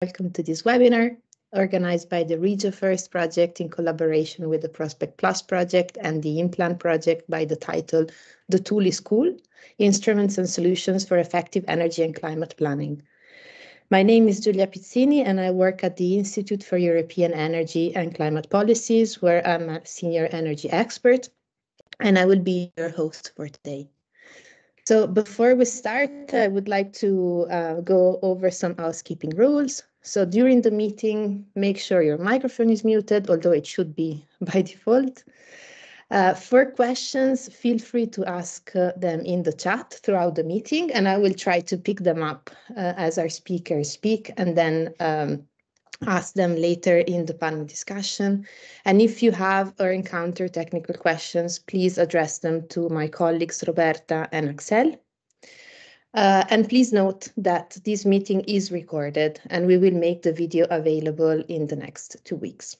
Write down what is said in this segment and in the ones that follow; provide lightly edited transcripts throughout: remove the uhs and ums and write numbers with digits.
Welcome to this webinar organized by the Regio First project in collaboration with the Prospect Plus project and the Implant project by the title The Tool is Cool: Instruments and Solutions for Effective Energy and Climate Planning. My name is Giulia Pizzini and I work at the Institute for European Energy and Climate Policies, where I'm a senior energy expert, and I will be your host for today. So before we start, I would like to go over some housekeeping rules. So during the meeting, make sure your microphone is muted, although it should be by default. For questions, feel free to ask them in the chat throughout the meeting, and I will try to pick them up as our speakers speak, and then ask them later in the panel discussion. And if you have or encounter technical questions, please address them to my colleagues Roberta and Axel. And please note that this meeting is recorded and we will make the video available in the next 2 weeks.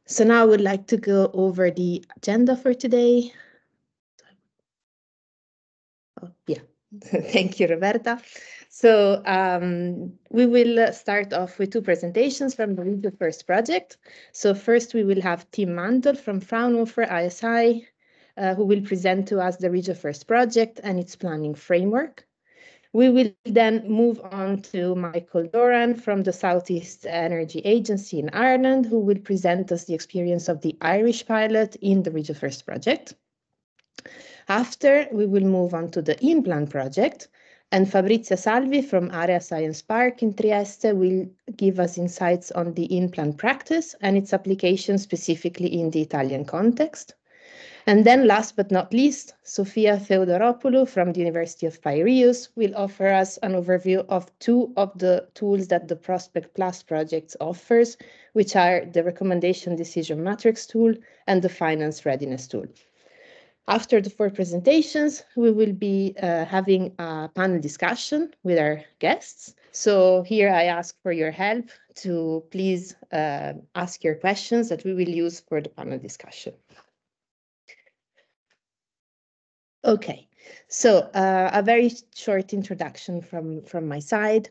So now I would like to go over the agenda for today. Oh, yeah, thank you, Roberta. So we will start off with 2 presentations from the Regio First project. So first we will have Tim Mandl from Fraunhofer ISI, who will present to us the Regio First project and its planning framework. We will then move on to Michael Doran from the Southeast Energy Agency in Ireland, who will present us the experience of the Irish pilot in the Regio First project. After, we will move on to the Implant project, and Fabrizia Salvi from Area Science Park in Trieste will give us insights on the implant practice and its application specifically in the Italian context. And then last but not least, Sofia Theodoropoulou from the University of Piraeus will offer us an overview of 2 of the tools that the Prospect Plus project offers, which are the Recommendation Decision Matrix tool and the Finance Readiness tool. After the 4 presentations, we will be having a panel discussion with our guests. So here I ask for your help to please ask your questions that we will use for the panel discussion. Okay, so a very short introduction from my side.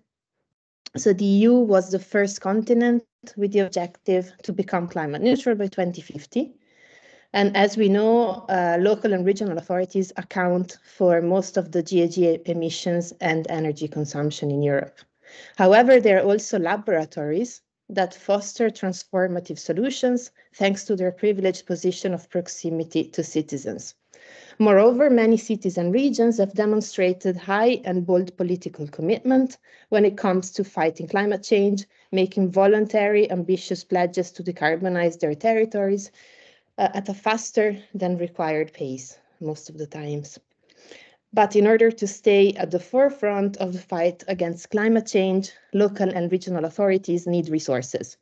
So the EU was the first continent with the objective to become climate neutral by 2050. And as we know, local and regional authorities account for most of the GHG emissions and energy consumption in Europe. However, there are also laboratories that foster transformative solutions thanks to their privileged position of proximity to citizens. Moreover, many cities and regions have demonstrated high and bold political commitment when it comes to fighting climate change, making voluntary, ambitious pledges to decarbonize their territories at a faster than required pace, most of the times. But in order to stay at the forefront of the fight against climate change, local and regional authorities need resources.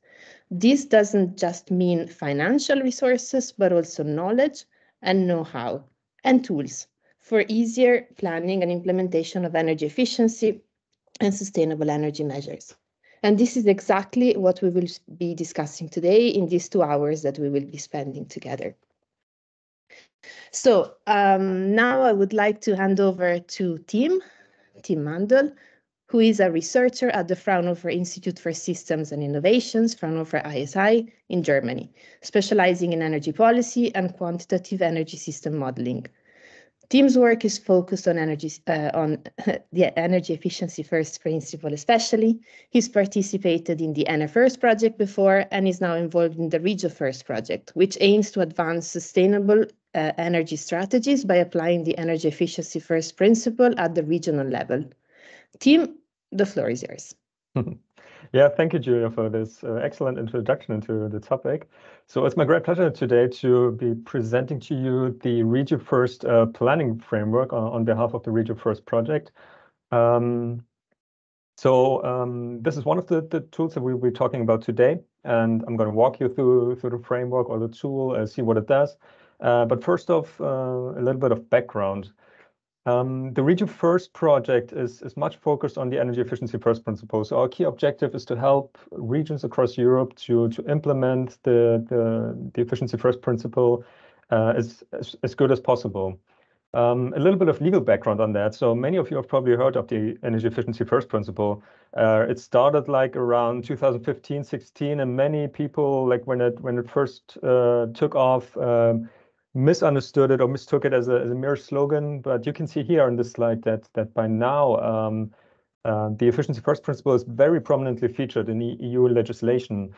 This doesn't just mean financial resources, but also knowledge and know-how and tools for easier planning and implementation of energy efficiency and sustainable energy measures. And this is exactly what we will be discussing today in these 2 hours that we will be spending together. So now I would like to hand over to Tim Mandl, who is a researcher at the Fraunhofer Institute for Systems and Innovations, Fraunhofer ISI, in Germany, specializing in energy policy and quantitative energy system modeling. Tim's work is focused on the energy efficiency first principle especially. He's participated in the NFIRST project before and is now involved in the Regio First project, which aims to advance sustainable energy strategies by applying the energy efficiency first principle at the regional level. Tim, the floor is yours. Yeah, thank you, Julia, for this excellent introduction into the topic. So it's my great pleasure today to be presenting to you the Regio First planning framework on behalf of the Regio First project. This is one of the tools that we'll be talking about today, and I'm going to walk you through the framework or the tool, see what it does. But first off, a little bit of background. The Regio First project is much focused on the energy efficiency first principle. So our key objective is to help regions across Europe to implement the efficiency first principle as good as possible. A little bit of legal background on that. So many of you have probably heard of the energy efficiency first principle. It started like around 2015, 16, and many people, like when it first took off, misunderstood it or mistook it as a mere slogan. But you can see here on this slide that by now the efficiency first principle is very prominently featured in EU legislation.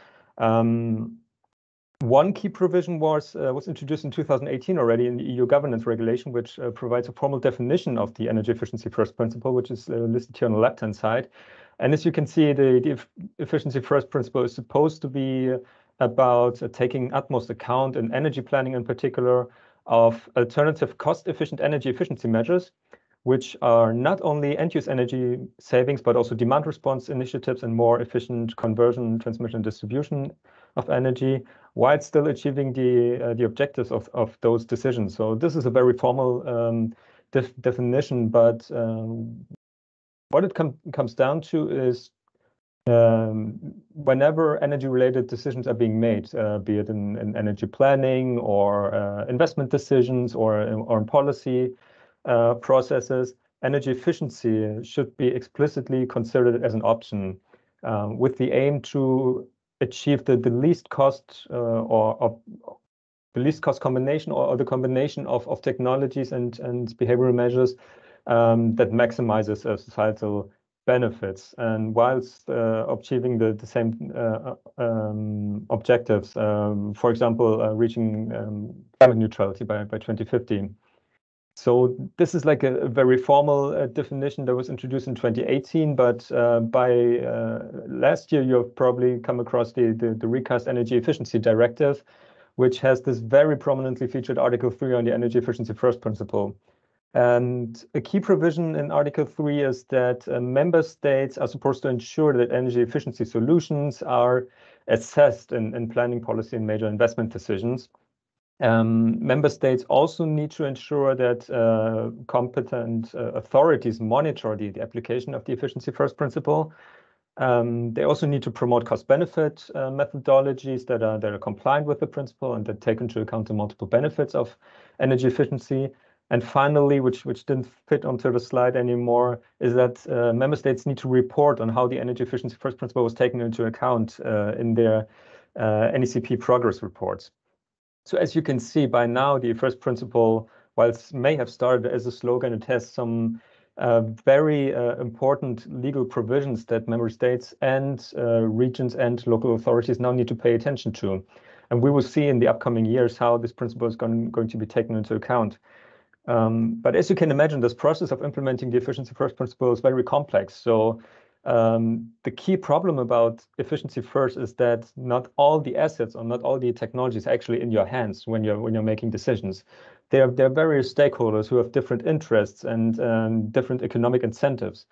One key provision was introduced in 2018 already in the EU governance regulation, which provides a formal definition of the energy efficiency first principle, which is listed here on the left-hand side. And as you can see, the efficiency first principle is supposed to be about taking utmost account in energy planning in particular of alternative cost-efficient energy efficiency measures, which are not only end-use energy savings, but also demand response initiatives and more efficient conversion, transmission, and distribution of energy, while still achieving the objectives of those decisions. So this is a very formal definition, but what it comes down to is whenever energy-related decisions are being made, be it in energy planning or investment decisions or in policy processes, energy efficiency should be explicitly considered as an option with the aim to achieve the least cost or the least cost combination or the combination of technologies and behavioral measures that maximizes societal benefits, and whilst achieving the same objectives, for example, reaching climate neutrality by 2050. So this is like a very formal definition that was introduced in 2018, but by last year, you've probably come across the Recast Energy Efficiency Directive, which has this very prominently featured Article 3 on the energy efficiency first principle. And a key provision in Article 3 is that member states are supposed to ensure that energy efficiency solutions are assessed in planning policy and major investment decisions. Member states also need to ensure that competent authorities monitor the application of the efficiency first principle. They also need to promote cost-benefit methodologies that are compliant with the principle and that take into account the multiple benefits of energy efficiency. And finally, which didn't fit onto the slide anymore, is that member states need to report on how the energy efficiency first principle was taken into account in their NECP progress reports. So as you can see by now, the first principle, while it may have started as a slogan, it has some very important legal provisions that member states and regions and local authorities now need to pay attention to. And we will see in the upcoming years how this principle is going to be taken into account. But as you can imagine, this process of implementing the efficiency first principle is very complex. So the key problem about efficiency first is that not all the assets or not all the technologies are actually in your hands when you're making decisions. There are various stakeholders who have different interests and different economic incentives.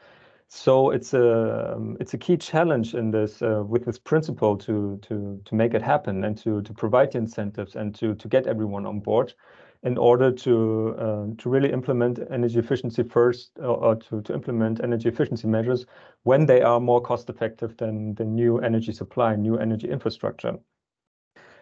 So it's a key challenge in this with this principle to make it happen and to provide the incentives and to get everyone on board in order to really implement energy efficiency first, or to implement energy efficiency measures when they are more cost effective than the new energy supply, new energy infrastructure.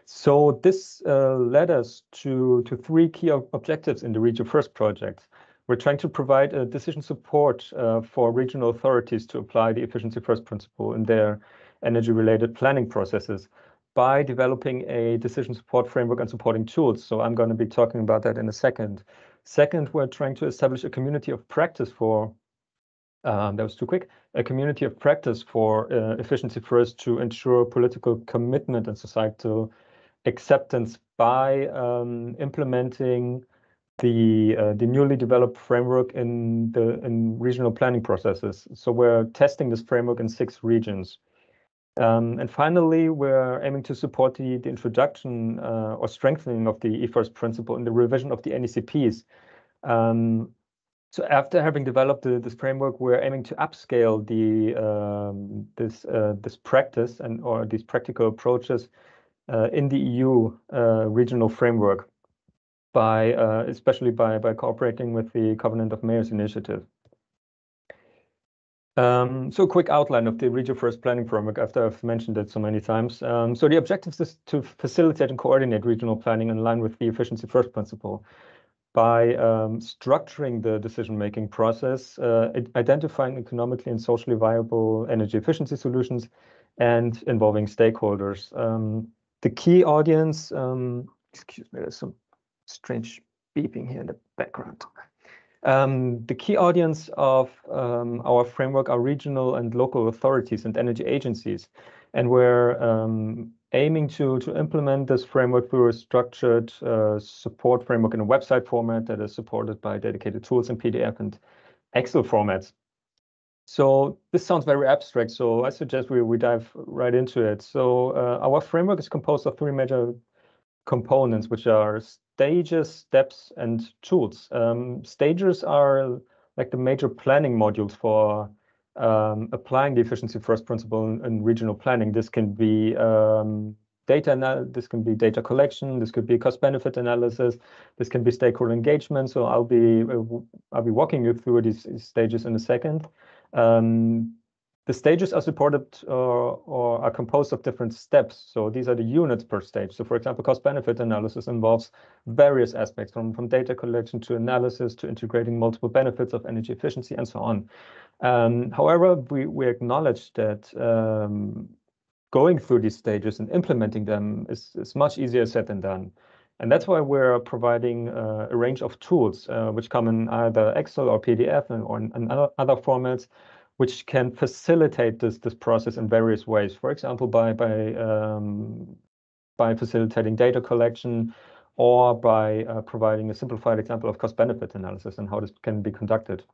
So this led us to three key objectives in the Regio First project. We're trying to provide decision support for regional authorities to apply the efficiency first principle in their energy-related planning processes by developing a decision support framework and supporting tools. So I'm going to be talking about that in a second. Second, we're trying to establish a community of practice for, that was too quick, a community of practice for efficiency first to ensure political commitment and societal acceptance by implementing the newly developed framework in regional planning processes. So we're testing this framework in 6 regions. And finally, we're aiming to support the introduction or strengthening of the E-First principle in the revision of the NECPs. So after having developed this framework, we're aiming to upscale this practice or these practical approaches in the EU regional framework, especially by cooperating with the Covenant of Mayors initiative. So a quick outline of the Regio First planning framework after I've mentioned it so many times. So the objective is to facilitate and coordinate regional planning in line with the efficiency first principle. by structuring the decision-making process, identifying economically and socially viable energy efficiency solutions, and involving stakeholders. The key audience, excuse me, there's some strange beeping here in the background. The key audience of our framework are regional and local authorities and energy agencies. And we're aiming to implement this framework through a structured support framework in a website format that is supported by dedicated tools in PDF and Excel formats. So this sounds very abstract, so I suggest we dive right into it. So our framework is composed of 3 major components, which are stages, steps, and tools. Stages are like the major planning modules for applying the efficiency first principle in regional planning. This can be data collection, this could be cost benefit analysis, this can be stakeholder engagement. So I'll be walking you through these stages in a second. The stages are supported or are composed of different steps. So these are the units per stage. So for example, cost benefit analysis involves various aspects from data collection to analysis to integrating multiple benefits of energy efficiency and so on. However, we acknowledge that going through these stages and implementing them is much easier said than done. And that's why we're providing a range of tools, which come in either Excel or PDF or in other formats, which can facilitate this process in various ways. For example, by facilitating data collection, or by providing a simplified example of cost-benefit analysis and how this can be conducted.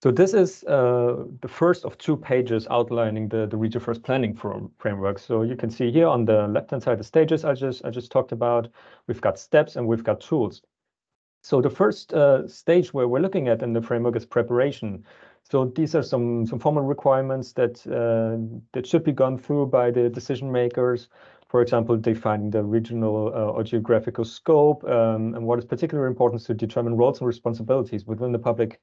So this is the first of 2 pages outlining the Region First planning framework. So you can see here on the left-hand side the stages I just talked about. We've got steps and we've got tools. So the first stage where we're looking at in the framework is preparation. So these are some formal requirements that should be gone through by the decision makers. For example, defining the regional or geographical scope, and what is particularly important to determine roles and responsibilities within the public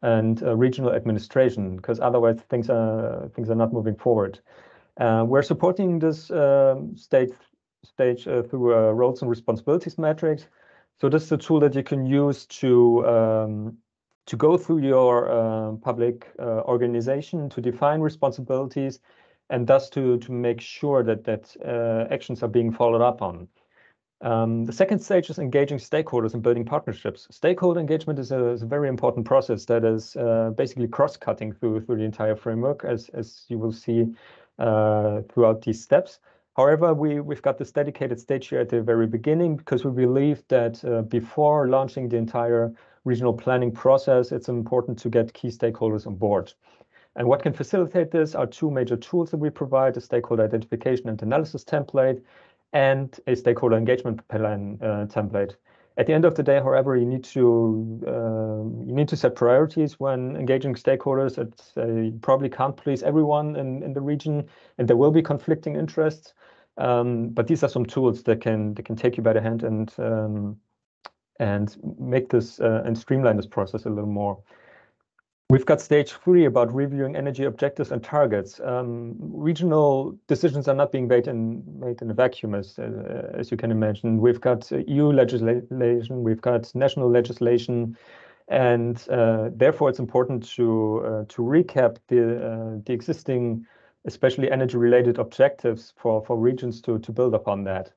and regional administration, because otherwise things are not moving forward. We're supporting this stage through a roles and responsibilities matrix. So this is a tool that you can use to go through your public organization, to define responsibilities, and thus to make sure that actions are being followed up on. The second stage is engaging stakeholders and building partnerships. Stakeholder engagement is a very important process that is basically cross-cutting through the entire framework, as you will see throughout these steps. However, we've got this dedicated stage here at the very beginning, because we believe that before launching the entire regional planning process, it's important to get key stakeholders on board. And what can facilitate this are 2 major tools that we provide: a stakeholder identification and analysis template, and a stakeholder engagement plan template. At the end of the day, however, you need to set priorities when engaging stakeholders. You probably can't please everyone in the region, and there will be conflicting interests. But these are some tools that can take you by the hand and make this and streamline this process a little more. We've got stage 3 about reviewing energy objectives and targets. Regional decisions are not being made in a vacuum, as you can imagine. We've got EU legislation, we've got national legislation, and therefore it's important to recap the existing, especially energy-related objectives for regions to build upon that.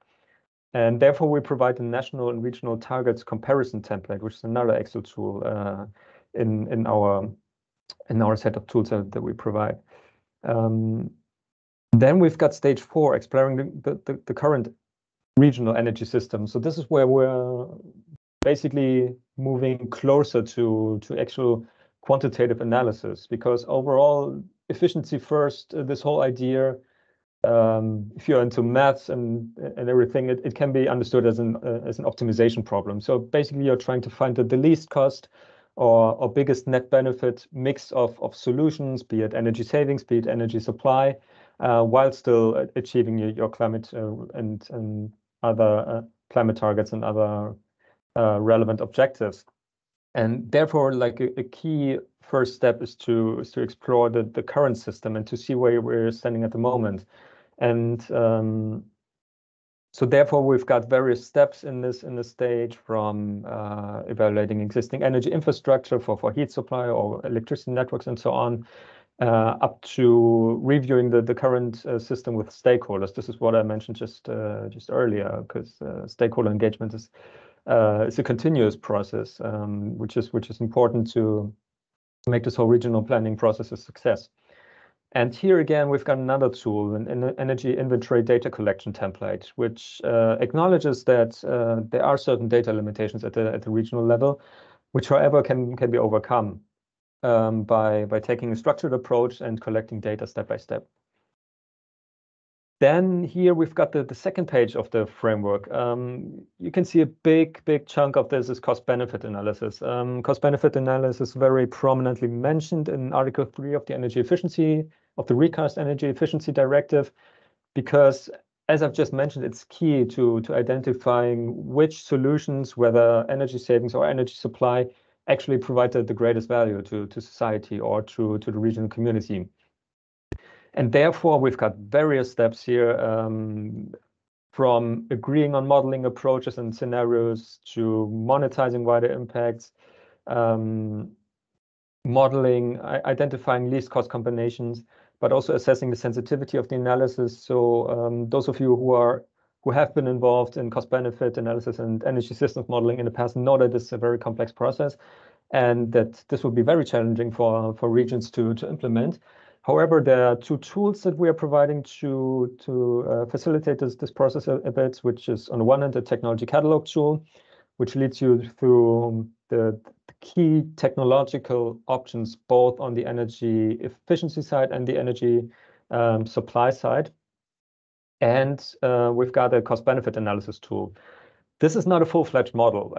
And therefore we provide the national and regional targets comparison template, which is another Excel tool in our set of tools that we provide. Then we've got stage 4, exploring the current regional energy system. So this is where we're basically moving closer to actual quantitative analysis, because overall efficiency first, this whole idea, if you're into maths and everything, it can be understood as an optimization problem. So basically you're trying to find the least cost or biggest net benefit mix of solutions, be it energy savings, be it energy supply, while still achieving your climate and other climate targets and other relevant objectives. And therefore, like a key first step is to explore the current system and to see where we're standing at the moment. And So therefore, we've got various steps in this stage, from evaluating existing energy infrastructure for heat supply or electricity networks and so on, up to reviewing the current system with stakeholders. This is what I mentioned just earlier, because stakeholder engagement is a continuous process, which is important to make this whole regional planning process a success. And here again, we've got another tool, an energy inventory data collection template, which acknowledges that there are certain data limitations at the regional level, which, however, can be overcome by taking a structured approach and collecting data step by step. Then here we've got the second page of the framework. You can see a big chunk of this is cost-benefit analysis. Cost-benefit analysis very prominently mentioned in Article 3 of the Energy Efficiency, of the Recast Energy Efficiency Directive, because, as I've just mentioned, it's key to identifying which solutions, whether energy savings or energy supply, actually provide the greatest value to society or to the regional community. And therefore, we've got various steps here, from agreeing on modeling approaches and scenarios to monetizing wider impacts, modeling, identifying least cost combinations, but also assessing the sensitivity of the analysis. So those of you who have been involved in cost-benefit analysis and energy systems modeling in the past know that this is a very complex process, and that this will be very challenging for regions to implement. However, there are two tools that we are providing to facilitate this process a bit, which is, on the one hand, a technology catalog tool, which leads you through the key technological options, both on the energy efficiency side and the energy supply side. And we've got a cost-benefit analysis tool. This is not a full-fledged model.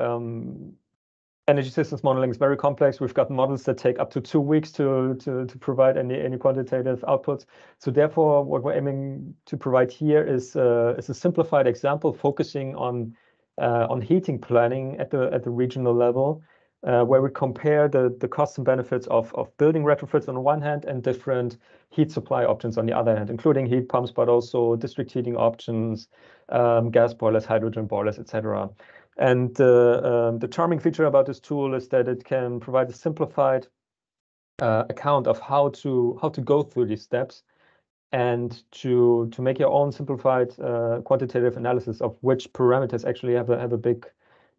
Energy systems modeling is very complex. We've got models that take up to 2 weeks to provide any quantitative outputs. So therefore, what we're aiming to provide here is a simplified example focusing on heating planning at the regional level, where we compare the costs and benefits of building retrofits on the one hand and different heat supply options on the other hand, including heat pumps, but also district heating options, gas boilers, hydrogen boilers, etc. And the charming feature about this tool is that it can provide a simplified account of how to go through these steps, and to make your own simplified quantitative analysis of which parameters actually have a big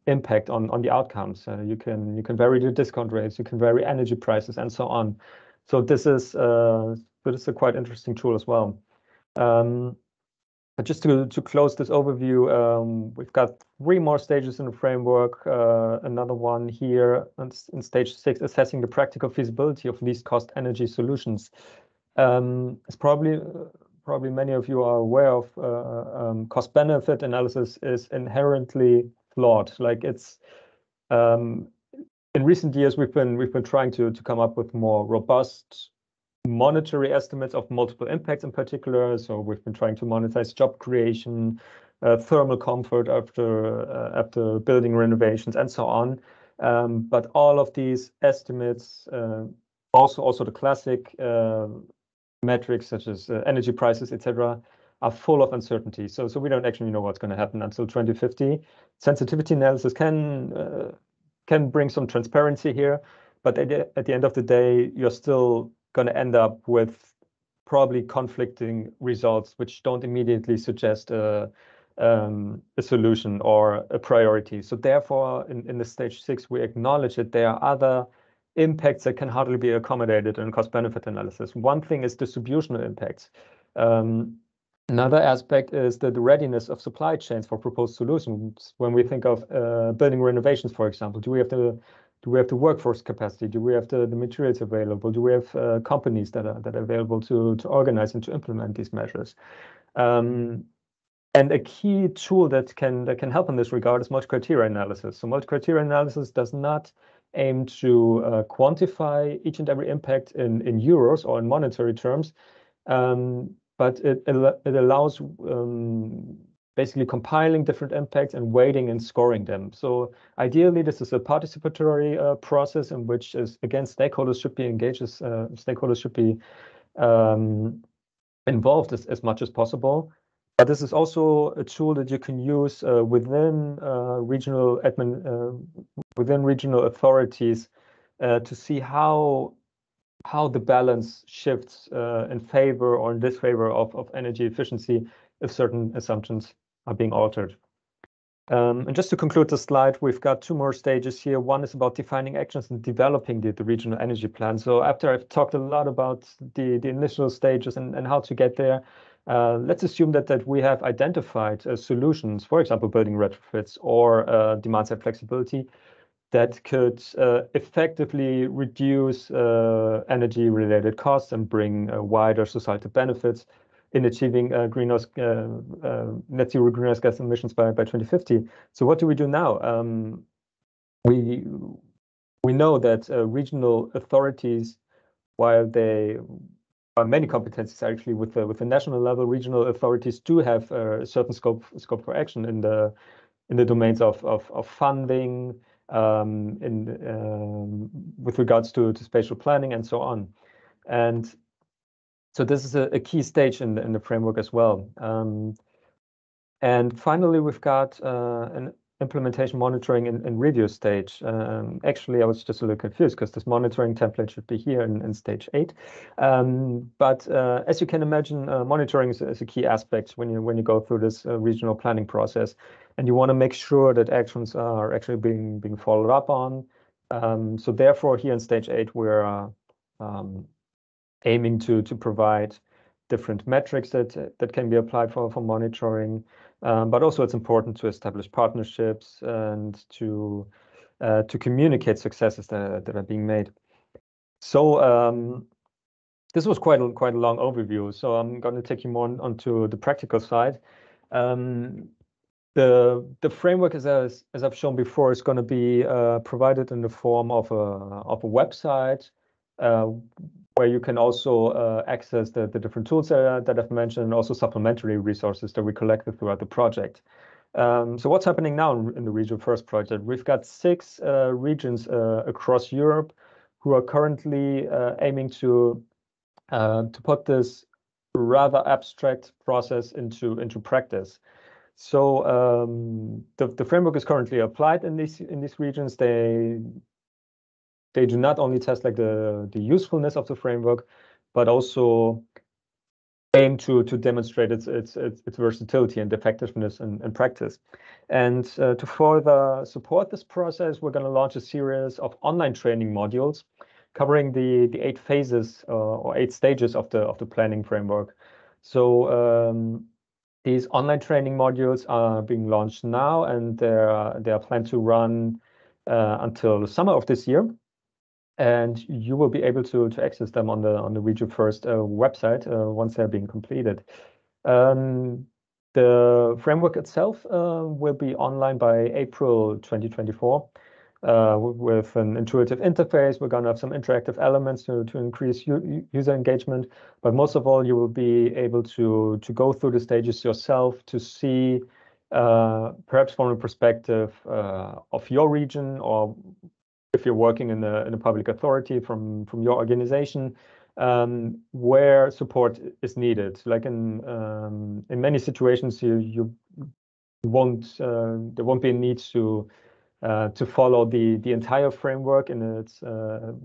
impact on the outcomes. You can vary the discount rates, you can vary energy prices, and so on. So this is a quite interesting tool as well. But just to close this overview, we've got 3 more stages in the framework. Another one here in stage 6, assessing the practical feasibility of least cost energy solutions. As probably many of you are aware of, cost-benefit analysis is inherently flawed. Like, it's in recent years we've been trying to come up with more robust monetary estimates of multiple impacts in particular. So we've been trying to monetize job creation, thermal comfort after building renovations, and so on. But all of these estimates, also the classic metrics such as energy prices, etc., are full of uncertainty. So we don't actually know what's going to happen until 2050. Sensitivity analysis can bring some transparency here, but at the end of the day, you're still going to end up with probably conflicting results, which don't immediately suggest a solution or a priority. So therefore, in the stage 6, we acknowledge that there are other impacts that can hardly be accommodated in cost-benefit analysis. One thing is distributional impacts. Another aspect is the readiness of supply chains for proposed solutions. When we think of building renovations, for example, do we have the workforce capacity? Do we have the materials available? Do we have companies that are available to organize and to implement these measures? And a key tool that can help in this regard is multi-criteria analysis. So multi-criteria analysis does not aim to quantify each and every impact in euros or in monetary terms, but it allows basically compiling different impacts and weighting and scoring them. So ideally, this is a participatory process in which, again, stakeholders should be engaged, stakeholders should be involved as much as possible. But this is also a tool that you can use within regional authorities to see how the balance shifts in favor or in disfavor of energy efficiency if certain assumptions are being altered. And just to conclude the slide, we've got two more stages here. One is about defining actions and developing the regional energy plan. So after I've talked a lot about the initial stages and how to get there, let's assume that we have identified solutions, for example, building retrofits or demand-side flexibility that could effectively reduce energy-related costs and bring wider societal benefits in achieving net zero greenhouse gas emissions by 2050. So what do we do now? We know that regional authorities, while they are many competencies actually with the national level, regional authorities do have a certain scope for action in the domains of funding, with regards to spatial planning and so on. And so this is a key stage in the framework as well. And finally, we've got an implementation monitoring and review stage. Actually, I was just a little confused because this monitoring template should be here in stage 8. But as you can imagine, monitoring is a key aspect when you go through this regional planning process, and you want to make sure that actions are actually being followed up on. So therefore, here in stage 8, we're aiming to provide different metrics that can be applied for monitoring. But also it's important to establish partnerships and to communicate successes that are being made. So this was quite a long overview. So I'm going to take you more onto the practical side. The framework, as I've shown before, is going to be provided in the form of a website where you can also access the different tools that I've mentioned, and also supplementary resources that we collected throughout the project. So what's happening now in the Region First project? We've got 6 regions across Europe who are currently aiming to put this rather abstract process into practice. So the framework is currently applied in these regions. They do not only test like the usefulness of the framework, but also aim to demonstrate its versatility and effectiveness in practice. And to further support this process, we're going to launch a series of online training modules covering the 8 phases or 8 stages of the planning framework. So these online training modules are being launched now, and they are planned to run until the summer of this year. And you will be able to access them on the Region First website once they're being completed. The framework itself will be online by April 2024 with an intuitive interface. We're going to have some interactive elements to increase user engagement. But most of all, you will be able to go through the stages yourself to see, perhaps from a perspective of your region, or if you're working in a public authority from your organization, where support is needed. Like in many situations, there won't be a need to follow the entire framework in its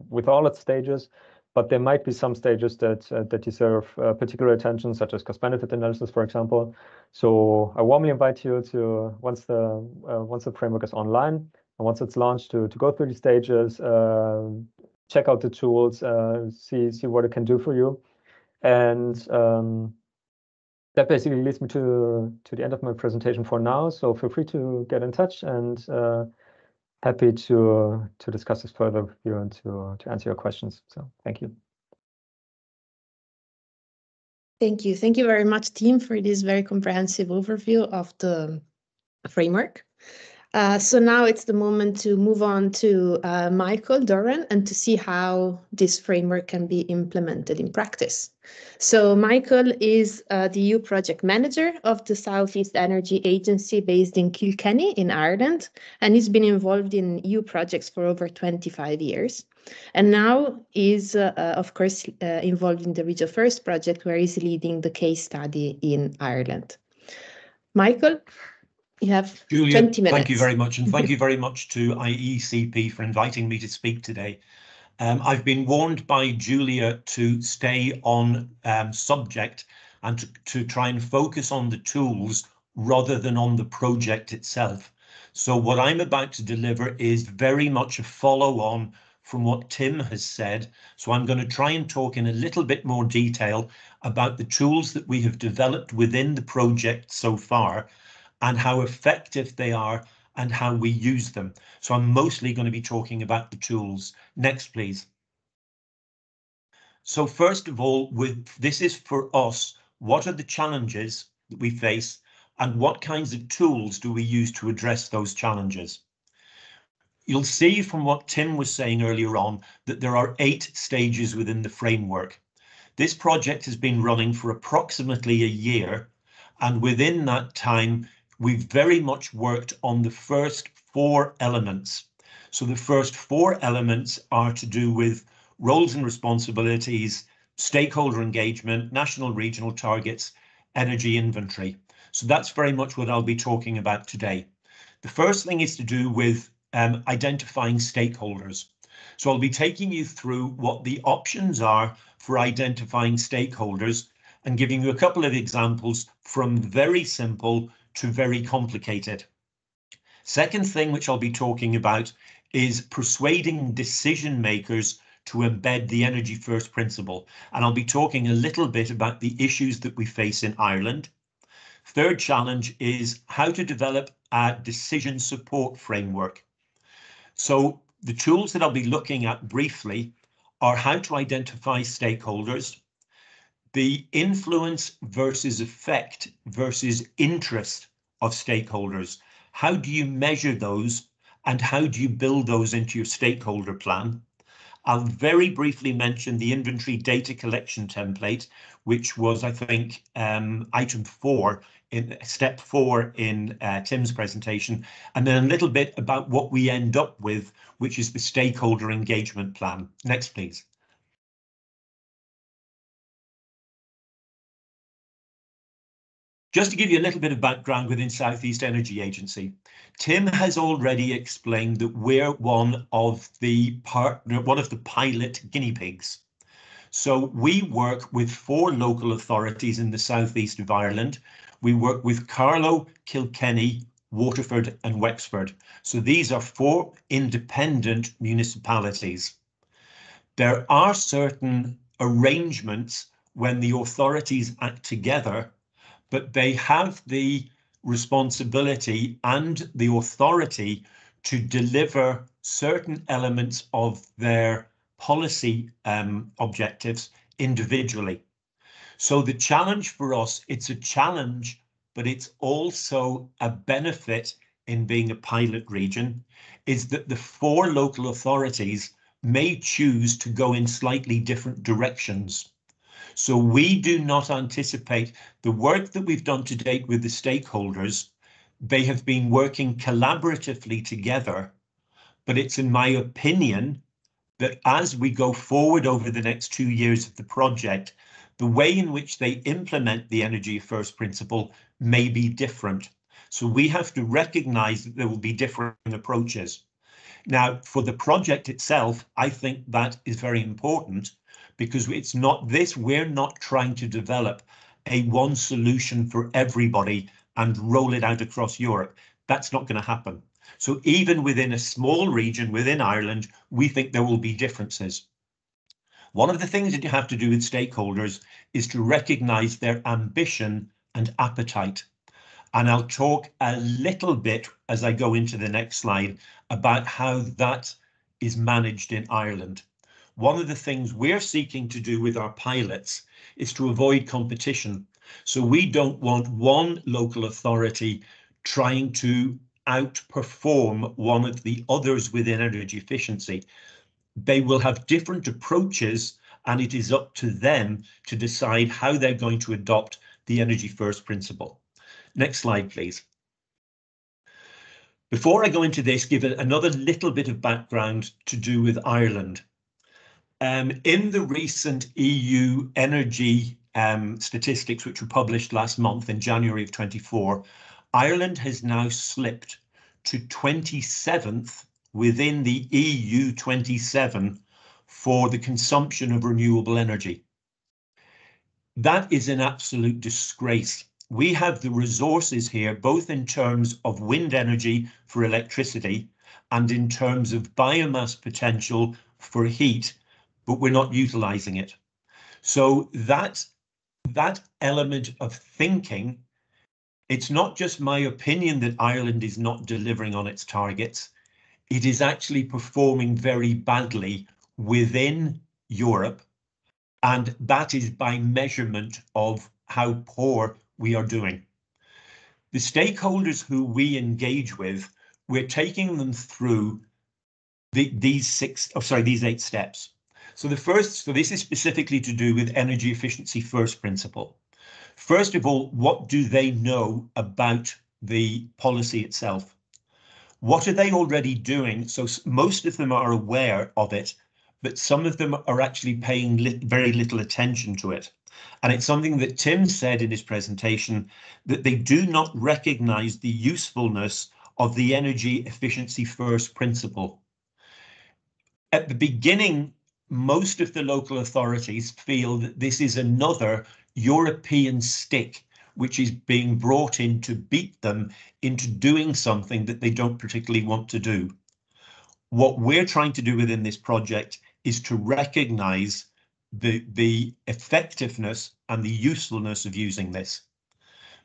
with all its stages, but there might be some stages that deserve particular attention, such as cost-benefit analysis, for example. So I warmly invite you to, once the framework is online and once it's launched, to go through the stages, check out the tools, see what it can do for you. And that basically leads me to the end of my presentation for now. So feel free to get in touch, and happy to discuss this further with you and to answer your questions. So thank you. Thank you. Thank you very much, team, for this very comprehensive overview of the framework. So now it's the moment to move on to Michael Doran and to see how this framework can be implemented in practice. So Michael is the EU project manager of the Southeast Energy Agency based in Kilkenny in Ireland, and he's been involved in EU projects for over 25 years. And now is, of course, involved in the Region First project, where he's leading the case study in Ireland. Michael, you have Julia, 20 minutes. thank you very much. And thank you very much to IECP for inviting me to speak today. I've been warned by Julia to stay on subject and to try and focus on the tools rather than on the project itself. So what I'm about to deliver is very much a follow-on from what Tim has said. So I'm going to try and talk in a little bit more detail about the tools that we have developed within the project so far and how effective they are and how we use them. So I'm mostly going to be talking about the tools. Next, please. So first of all, this is for us, what are the challenges that we face and what kinds of tools do we use to address those challenges? You'll see from what Tim was saying earlier on that there are 8 stages within the framework. This project has been running for approximately a year, and within that time, we've very much worked on the first 4 elements. So the first 4 elements are to do with roles and responsibilities, stakeholder engagement, national regional targets, energy inventory. So that's very much what I'll be talking about today. The first thing is to do with identifying stakeholders. So I'll be taking you through what the options are for identifying stakeholders and giving you a couple of examples from very simple to very complicated. Second thing which I'll be talking about is persuading decision makers to embed the Energy First principle. And I'll be talking a little bit about the issues that we face in Ireland. Third challenge is how to develop a decision support framework. So the tools that I'll be looking at briefly are how to identify stakeholders, the influence versus effect versus interest of stakeholders. How do you measure those and how do you build those into your stakeholder plan? I'll very briefly mention the inventory data collection template, which was, I think, item 4 in step 4 in Tim's presentation, and then a little bit about what we end up with, which is the stakeholder engagement plan. Next, please. Just to give you a little bit of background within South East Energy Agency, Tim has already explained that we're one of the pilot guinea pigs. So we work with 4 local authorities in the southeast of Ireland. We work with Carlow, Kilkenny, Waterford and Wexford. So these are 4 independent municipalities. There are certain arrangements when the authorities act together, but they have the responsibility and the authority to deliver certain elements of their policy objectives individually. So the challenge for us, it's a challenge, but it's also a benefit in being a pilot region, is that the 4 local authorities may choose to go in slightly different directions. So we do not anticipate the work that we've done to date with the stakeholders. They have been working collaboratively together, but it's in my opinion that as we go forward over the next 2 years of the project, the way in which they implement the Energy First principle may be different. So we have to recognize that there will be different approaches. Now, for the project itself, I think that is very important, because it's not this, we're not trying to develop a one solution for everybody and roll it out across Europe. That's not going to happen. So even within a small region within Ireland, we think there will be differences. One of the things that you have to do with stakeholders is to recognize their ambition and appetite. And I'll talk a little bit as I go into the next slide about how that is managed in Ireland. One of the things we're seeking to do with our pilots is to avoid competition. So we don't want one local authority trying to outperform one of the others within energy efficiency. They will have different approaches, and it is up to them to decide how they're going to adopt the Energy First principle. Next slide, please. Before I go into this, give another little bit of background to do with Ireland. In the recent EU energy statistics which were published last month in January of 24, Ireland has now slipped to 27th within the EU 27 for the consumption of renewable energy. That is an absolute disgrace. We have the resources here, both in terms of wind energy for electricity and in terms of biomass potential for heat, but we're not utilizing it. So that element of thinking, it's not just my opinion that Ireland is not delivering on its targets. It is actually performing very badly within Europe, and that is by measurement of how poor we are doing. The stakeholders who we engage with, we're taking them through these 8 steps. So this is specifically to do with energy efficiency first principle. First of all, what do they know about the policy itself? What are they already doing? So most of them are aware of it, but some of them are actually paying very little attention to it. And it's something that Tim said in his presentation, that they do not recognize the usefulness of the energy efficiency first principle. At the beginning, most of the local authorities feel that this is another European stick which is being brought in to beat them into doing something that they don't particularly want to do. What we're trying to do within this project is to recognize the effectiveness and the usefulness of using this.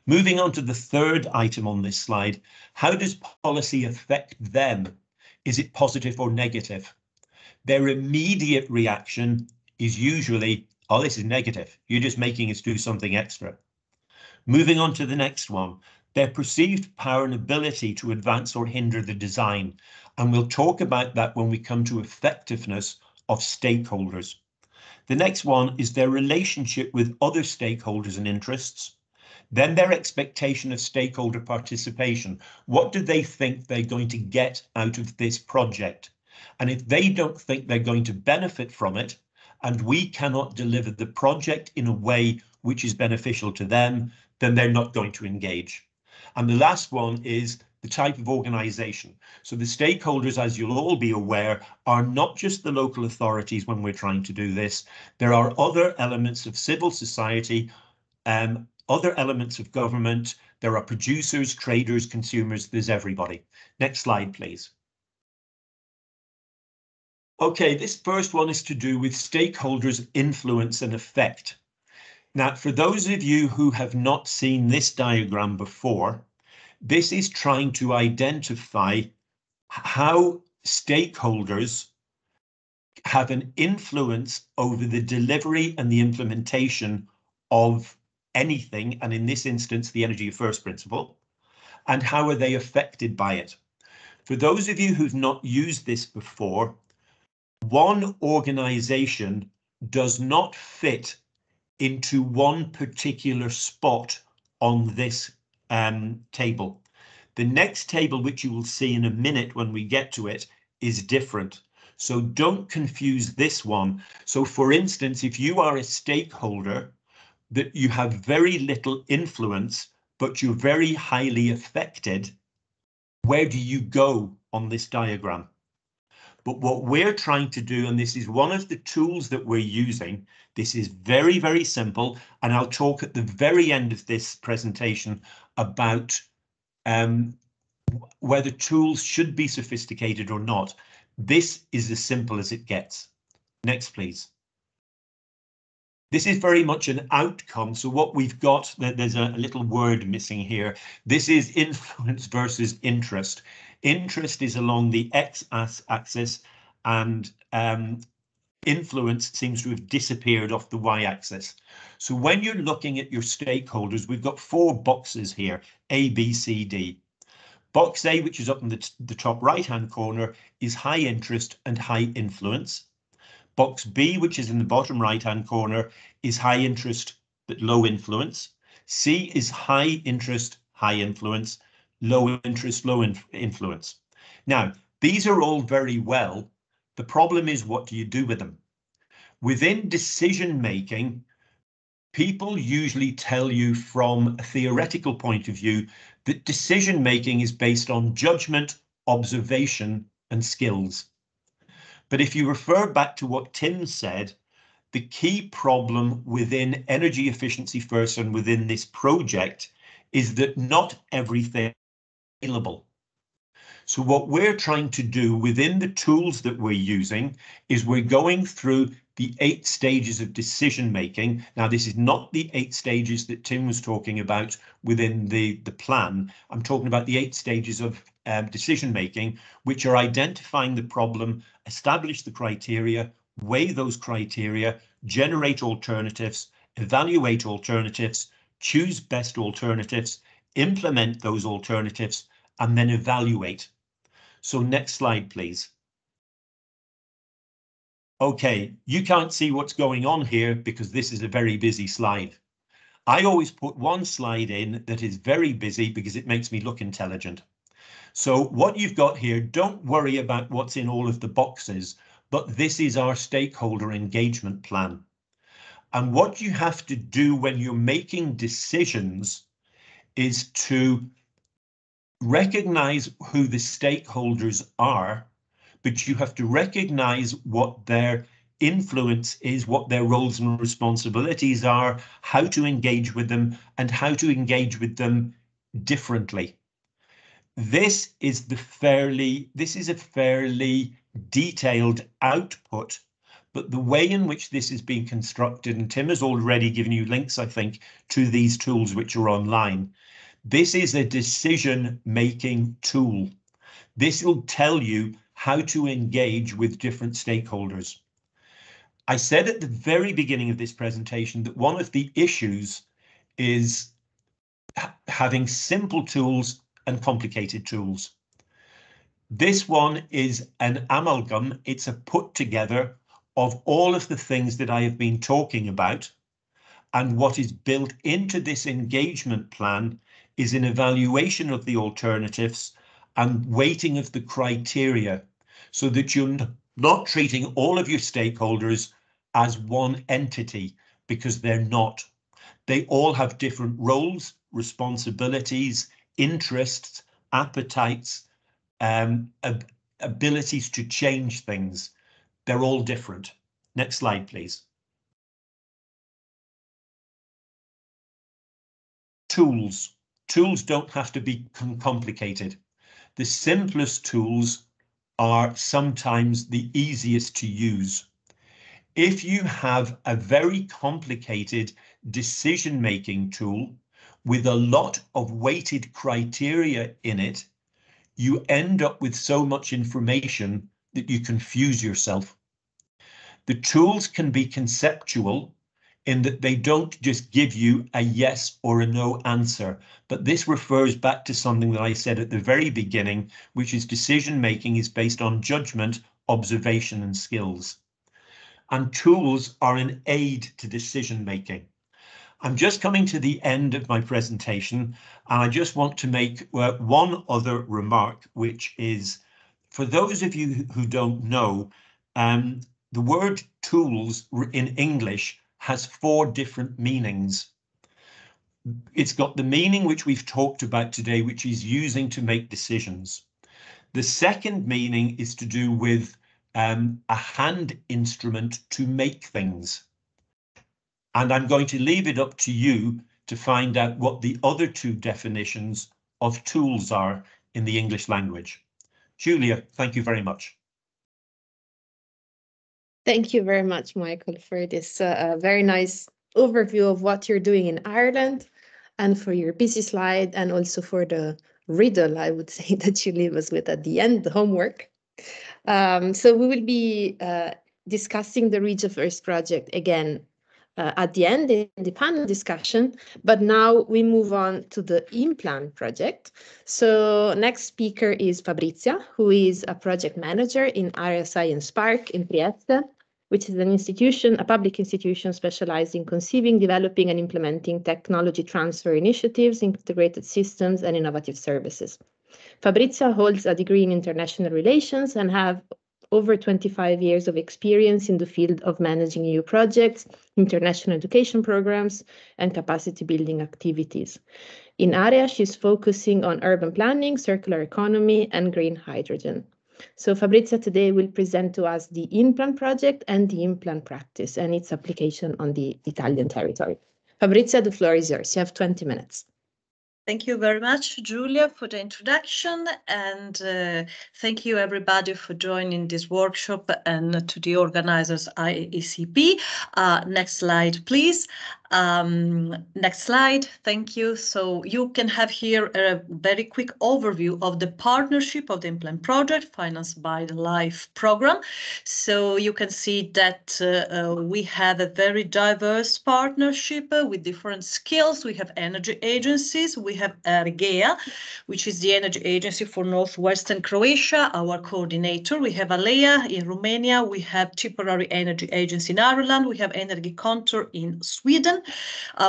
Moving on to the third item on this slide, how does policy affect them? Is it positive or negative? Their immediate reaction is usually, oh, this is negative. You're just making us do something extra. Moving on to the next one, their perceived power and ability to advance or hinder the design. And we'll talk about that when we come to effectiveness of stakeholders. The next one is their relationship with other stakeholders and interests. Then their expectation of stakeholder participation. What do they think they're going to get out of this project? And if they don't think they're going to benefit from it, and we cannot deliver the project in a way which is beneficial to them, then they're not going to engage. And the last one is the type of organization. So the stakeholders, as you'll all be aware, are not just the local authorities when we're trying to do this. There are other elements of civil society, other elements of government. There are producers, traders, consumers, there's everybody. Next slide, please. Okay, this first one is to do with stakeholders' influence and effect. Now, for those of you who have not seen this diagram before, this is trying to identify how stakeholders have an influence over the delivery and the implementation of anything, and in this instance, the energy first principle, and how are they affected by it. For those of you who've not used this before, one organization does not fit into one particular spot on this table. The next table, which you will see in a minute when we get to it, is different. So don't confuse this one. So for instance, if you are a stakeholder that you have very little influence, but you're very highly affected, where do you go on this diagram? But what we're trying to do, and this is one of the tools that we're using, this is very, very simple, and I'll talk at the very end of this presentation about whether tools should be sophisticated or not. This is as simple as it gets. Next, please. This is very much an outcome. So what we've got, there's a little word missing here. This is influence versus interest. Interest is along the x-axis, and influence seems to have disappeared off the y-axis. So when you're looking at your stakeholders, we've got 4 boxes here, A, B, C, D. Box A, which is up in the top right-hand corner, is high interest and high influence. Box B, which is in the bottom right-hand corner, is high interest but low influence. C is high interest, high influence. Low interest, low influence. Now, these are all very well. The problem is, what do you do with them? Within decision making, people usually tell you from a theoretical point of view that decision-making is based on judgment, observation, and skills. But if you refer back to what Tim said, the key problem within Energy Efficiency First and within this project is that not everything is available. So what we're trying to do within the tools that we're using is we're going through the 8 stages of decision making. Now, this is not the 8 stages that Tim was talking about within the plan. I'm talking about the 8 stages of decision making, which are identifying the problem, establish the criteria, weigh those criteria, generate alternatives, evaluate alternatives, choose best alternatives, implement those alternatives, and then evaluate. So next slide, please. Okay, you can't see what's going on here because this is a very busy slide. I always put one slide in that is very busy because it makes me look intelligent. So what you've got here, don't worry about what's in all of the boxes, but this is our stakeholder engagement plan. And what you have to do when you're making decisions is to recognize who the stakeholders are, but you have to recognize what their influence is, what their roles and responsibilities are, how to engage with them, and how to engage with them differently. This is a fairly detailed output, but the way in which this is being constructed, and Tim has already given you links, I think, to these tools which are online. This is a decision-making tool. This will tell you how to engage with different stakeholders. I said at the very beginning of this presentation that one of the issues is having simple tools and complicated tools. This one is an amalgam. It's a put together of all of the things that I have been talking about, and what is built into this engagement plan is an evaluation of the alternatives and weighting of the criteria so that you're not treating all of your stakeholders as one entity, because they're not. They all have different roles, responsibilities, interests, appetites, abilities to change things. They're all different. Next slide, please. Tools. Tools don't have to be complicated. The simplest tools are sometimes the easiest to use. If you have a very complicated decision-making tool with a lot of weighted criteria in it, you end up with so much information that you confuse yourself. The tools can be conceptual in that they don't just give you a yes or a no answer, but this refers back to something that I said at the very beginning, which is decision-making is based on judgment, observation, and skills. And tools are an aid to decision-making. I'm just coming to the end of my presentation, and I just want to make one other remark, which is, for those of you who don't know, the word tools in English has 4 different meanings. It's got the meaning which we've talked about today, which is using to make decisions. The second meaning is to do with a hand instrument to make things. And I'm going to leave it up to you to find out what the other 2 definitions of tools are in the English language. Julia, thank you very much. Thank you very much, Michael, for this very nice overview of what you're doing in Ireland, and for your busy slide, and also for the riddle, I would say, that you leave us with at the end, the homework. So we will be discussing the Reach of Earth project again at the end in the panel discussion, but now we move on to the InPlan project. So next speaker is Fabrizia, who is a project manager in Area Science Park in Trieste, which is an institution, a public institution specialized in conceiving, developing, and implementing technology transfer initiatives, integrated systems, and innovative services. Fabrizia holds a degree in international relations and have over 25 years of experience in the field of managing EU projects, international education programs, and capacity building activities. In Area, she's focusing on urban planning, circular economy, and green hydrogen. So Fabrizia today will present to us the InPlan project and the InPlan practice and its application on the Italian territory. Fabrizia, the floor is yours. You have 20 minutes. Thank you very much, Giulia, for the introduction, and thank you everybody for joining this workshop and to the organizers IACP. Next slide, please. Next slide, thank you. So you can have here a very quick overview of the partnership of the InPlan project financed by the LIFE program. So you can see that we have a very diverse partnership with different skills. We have energy agencies. We have RGEA, which is the energy agency for northwestern Croatia, our coordinator. We have ALEA in Romania. We have temporary energy agency in Ireland. We have Energikontor in Sweden.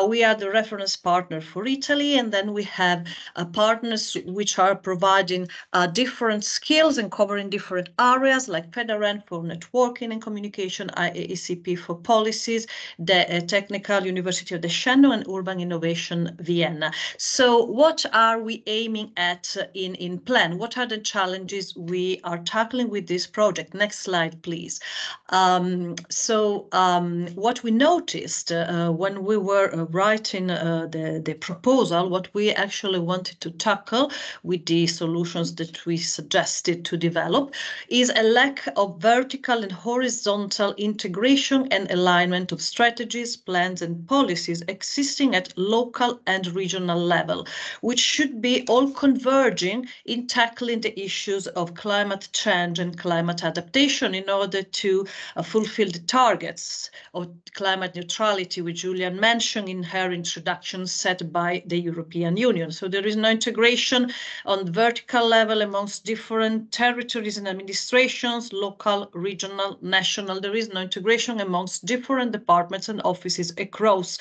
We are the reference partner for Italy, and then we have partners which are providing different skills and covering different areas, like FEDEREN for networking and communication, IACP for policies, the Technical University of the Shannon, and Urban Innovation Vienna. So what are we aiming at in InPlan? What are the challenges we are tackling with this project? Next slide, please. What we noticed when we were writing the proposal, what we actually wanted to tackle with the solutions that we suggested to develop is a lack of vertical and horizontal integration and alignment of strategies, plans and policies existing at local and regional level, which should be all converging in tackling the issues of climate change and climate adaptation in order to fulfill the targets of climate neutrality, which Julian mentioned in her introduction, set by the European Union. So there is no integration on vertical level amongst different territories and administrations, local, regional, national. There is no integration amongst different departments and offices across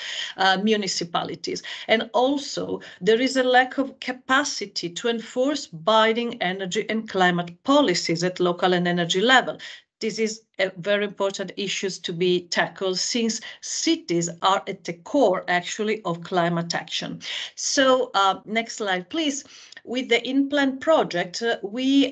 municipalities. And also there is a lack of capacity to enforce binding energy and climate policies at local and energy level. This is a very important issue to be tackled, since cities are at the core, actually, of climate action. So next slide, please. With the InPlan project, we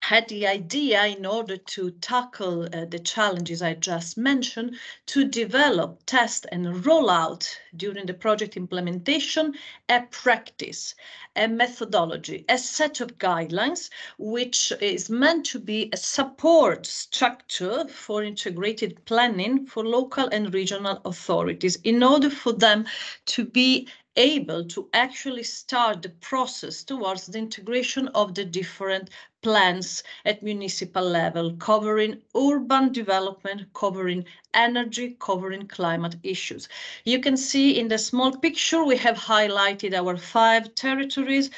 had the idea, in order to tackle the challenges I just mentioned, to develop, test and roll out during the project implementation a practice, a methodology, a set of guidelines, which is meant to be a support structure for integrated planning for local and regional authorities, in order for them to be able to actually start the process towards the integration of the different plans at municipal level, covering urban development, covering energy, covering climate issues. You can see in the small picture we have highlighted our 5 territories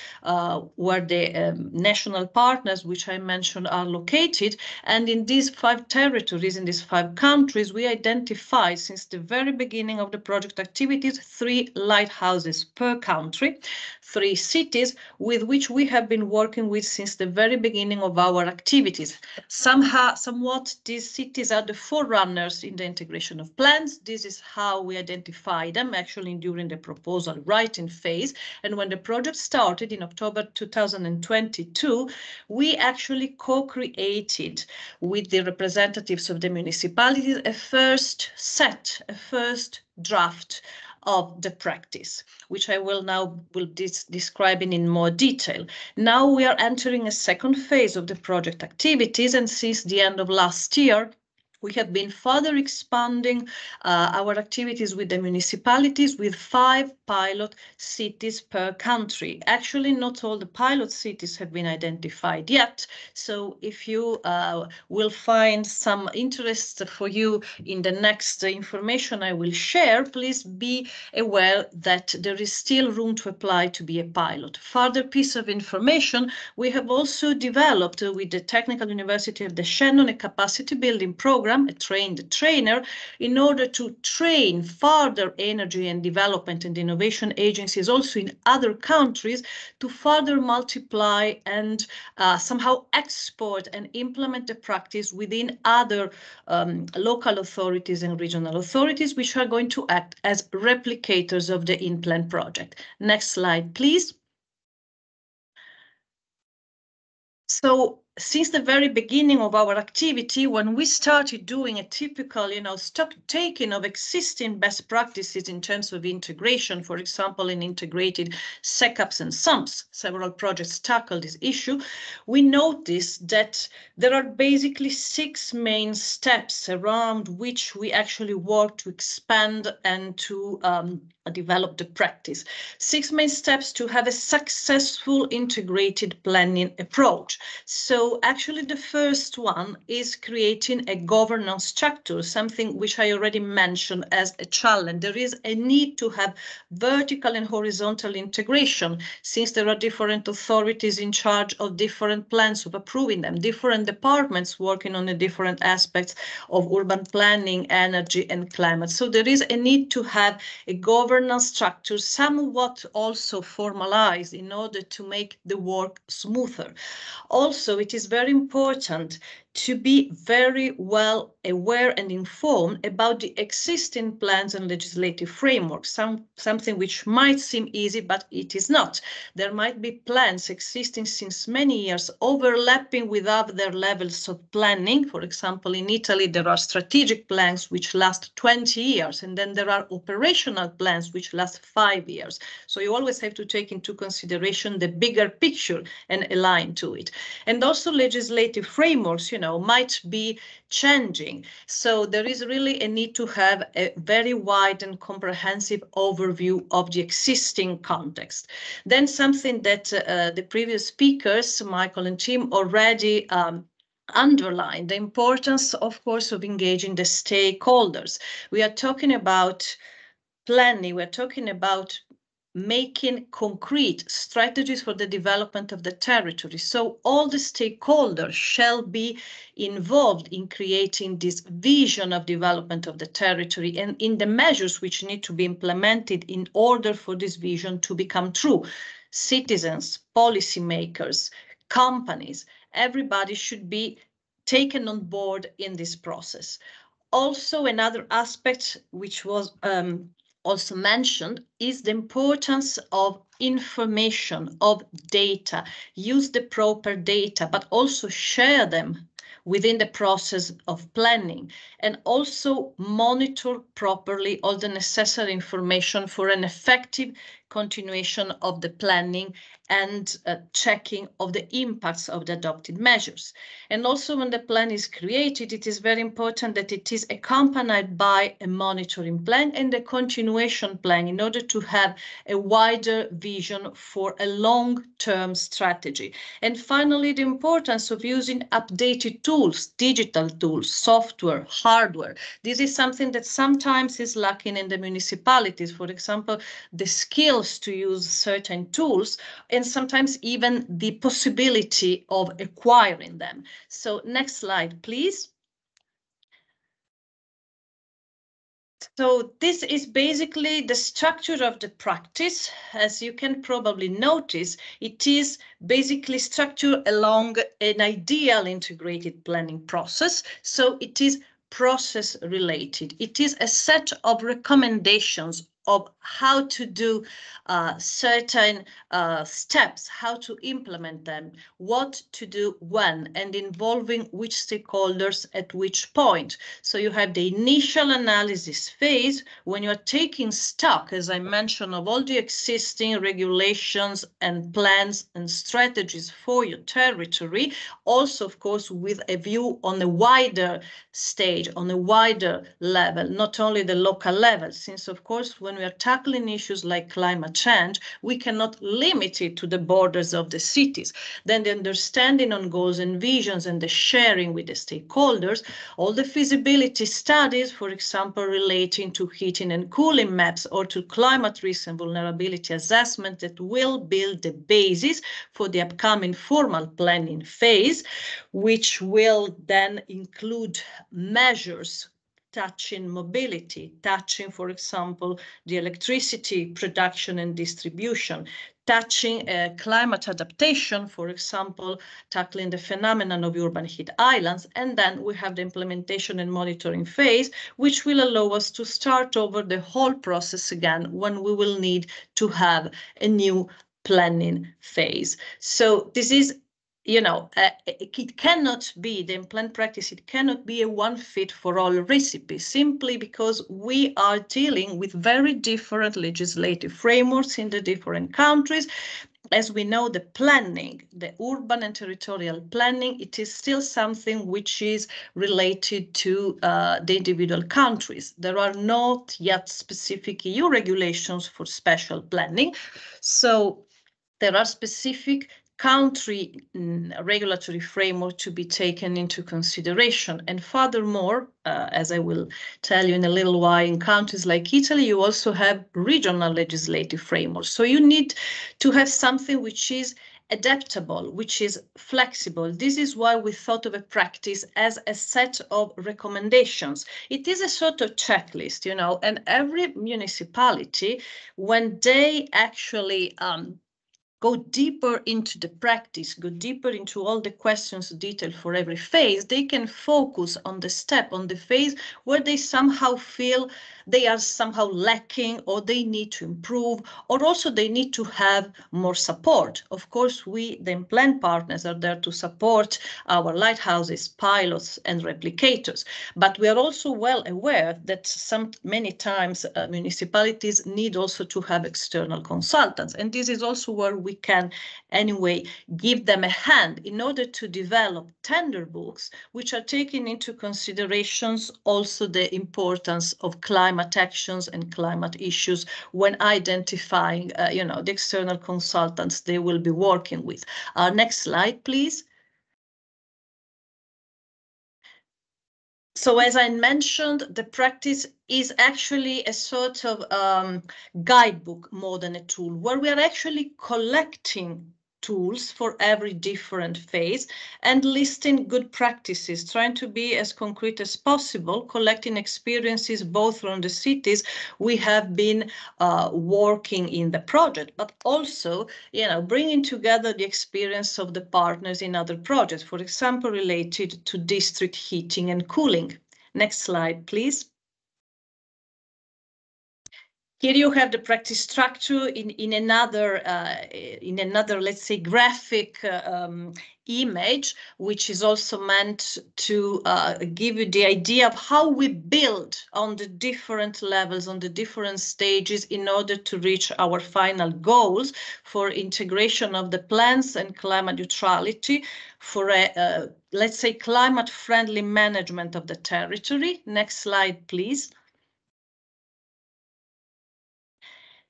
where the national partners, which I mentioned, are located. And in these 5 territories, in these 5 countries, we identified since the very beginning of the project activities 3 lighthouses per country, 3 cities with which we have been working with since the very beginning of our activities. Somewhat these cities are the forerunners in the integration of plans. This is how we identify them, actually during the proposal writing phase. And when the project started in October 2022, we actually co-created with the representatives of the municipalities a first draft of the practice, which I will describe in more detail. Now we are entering a second phase of the project activities, and since the end of last year, we have been further expanding our activities with the municipalities with 5 pilot cities per country. Actually, not all the pilot cities have been identified yet. So if you will find some interest for you in the next information I will share, please be aware that there is still room to apply to be a pilot. Further piece of information, we have also developed with the Technical University of the Shannon a capacity building program program, a train the trainer, in order to train further energy and development and innovation agencies also in other countries to further multiply and somehow export and implement the practice within other local authorities and regional authorities, which are going to act as replicators of the InPlan project. Next slide, please. So since the very beginning of our activity, when we started doing a typical, stock taking of existing best practices in terms of integration, for example, in integrated SECAPs and SUMPs, several projects tackle this issue, we noticed that there are basically 6 main steps around which we actually work to expand and to develop the practice. 6 main steps to have a successful integrated planning approach. So actually the first one is creating a governance structure, something which I already mentioned as a challenge. There is a need to have vertical and horizontal integration, since there are different authorities in charge of different plans, of approving them, different departments working on the different aspects of urban planning, energy and climate. So there is a need to have a governance structure somewhat also formalized in order to make the work smoother. Also, it is very important to be very well aware and informed about the existing plans and legislative frameworks, something which might seem easy, but it is not. There might be plans existing since many years, overlapping with other levels of planning. For example, in Italy, there are strategic plans which last 20 years, and then there are operational plans which last 5 years. So you always have to take into consideration the bigger picture and align to it. And also legislative frameworks, might be changing. So there is really a need to have a very wide and comprehensive overview of the existing context. Then something that the previous speakers, Michael and Tim, already underlined, the importance, of course, of engaging the stakeholders. We are talking about planning, we're talking about making concrete strategies for the development of the territory. So all the stakeholders shall be involved in creating this vision of development of the territory and in the measures which need to be implemented in order for this vision to become true. Citizens, policymakers, companies, everybody should be taken on board in this process. Also, another aspect which was also mentioned is the importance of information, of data. Use the proper data, but also share them within the process of planning, and also monitor properly all the necessary information for an effective continuation of the planning and checking of the impacts of the adopted measures. And also when the plan is created, it is very important that it is accompanied by a monitoring plan and a continuation plan in order to have a wider vision for a long-term strategy. And finally, the importance of using updated tools, digital tools, software, hardware. This is something that sometimes is lacking in the municipalities. For example, the skills to use certain tools and sometimes even the possibility of acquiring them. So next slide, please. So this is basically the structure of the practice. As you can probably notice, it is basically structured along an ideal integrated planning process. So it is process related. It is a set of recommendations of how to do certain steps, how to implement them, what to do when, and involving which stakeholders at which point. So you have the initial analysis phase when you're taking stock, as I mentioned, of all the existing regulations and plans and strategies for your territory. Also, of course, with a view on a wider stage, on a wider level, not only the local level, since, of course, when when we are tackling issues like climate change, we cannot limit it to the borders of the cities. Then the understanding on goals and visions and the sharing with the stakeholders, all the feasibility studies, for example, relating to heating and cooling maps or to climate risk and vulnerability assessment that will build the basis for the upcoming formal planning phase, which will then include measures touching mobility, touching, for example, the electricity production and distribution, touching climate adaptation, for example, tackling the phenomenon of urban heat islands. And then we have the implementation and monitoring phase, which will allow us to start over the whole process again when we will need to have a new planning phase. So this is, you know, it cannot be, the implant practice, it cannot be a one fit for all recipe, simply because we are dealing with very different legislative frameworks in the different countries. As we know, the planning, the urban and territorial planning, it is still something which is related to the individual countries. There are not yet specific EU regulations for spatial planning. So there are specific country regulatory framework to be taken into consideration. And furthermore, as I will tell you in a little while, in countries like Italy, you also have regional legislative frameworks. So you need to have something which is adaptable, which is flexible. This is why we thought of a practice as a set of recommendations. It is a sort of checklist, you know, and every municipality, when they actually go deeper into the practice, go deeper into all the questions detailed for every phase, they can focus on the step, on the phase where they somehow feel they are somehow lacking, or they need to improve, or also they need to have more support. Of course, we, the implant partners, are there to support our lighthouses, pilots, and replicators. But we are also well aware that many times municipalities need also to have external consultants. And this is also where we can anyway give them a hand in order to develop tender books, which are taking into considerations also the importance of climate actions and climate issues when identifying, you know, the external consultants they will be working with. Next slide, please. So as I mentioned, the practice is actually a sort of guidebook more than a tool, where we are actually collecting tools for every different phase and listing good practices, trying to be as concrete as possible, collecting experiences both from the cities we have been working in the project, but also, you know, bringing together the experience of the partners in other projects, for example, related to district heating and cooling. Next slide, please. Here you have the practice structure in another, let's say, graphic image, which is also meant to give you the idea of how we build on the different levels, on the different stages, in order to reach our final goals for integration of the plans and climate neutrality, for a, let's say, climate-friendly management of the territory. Next slide, please.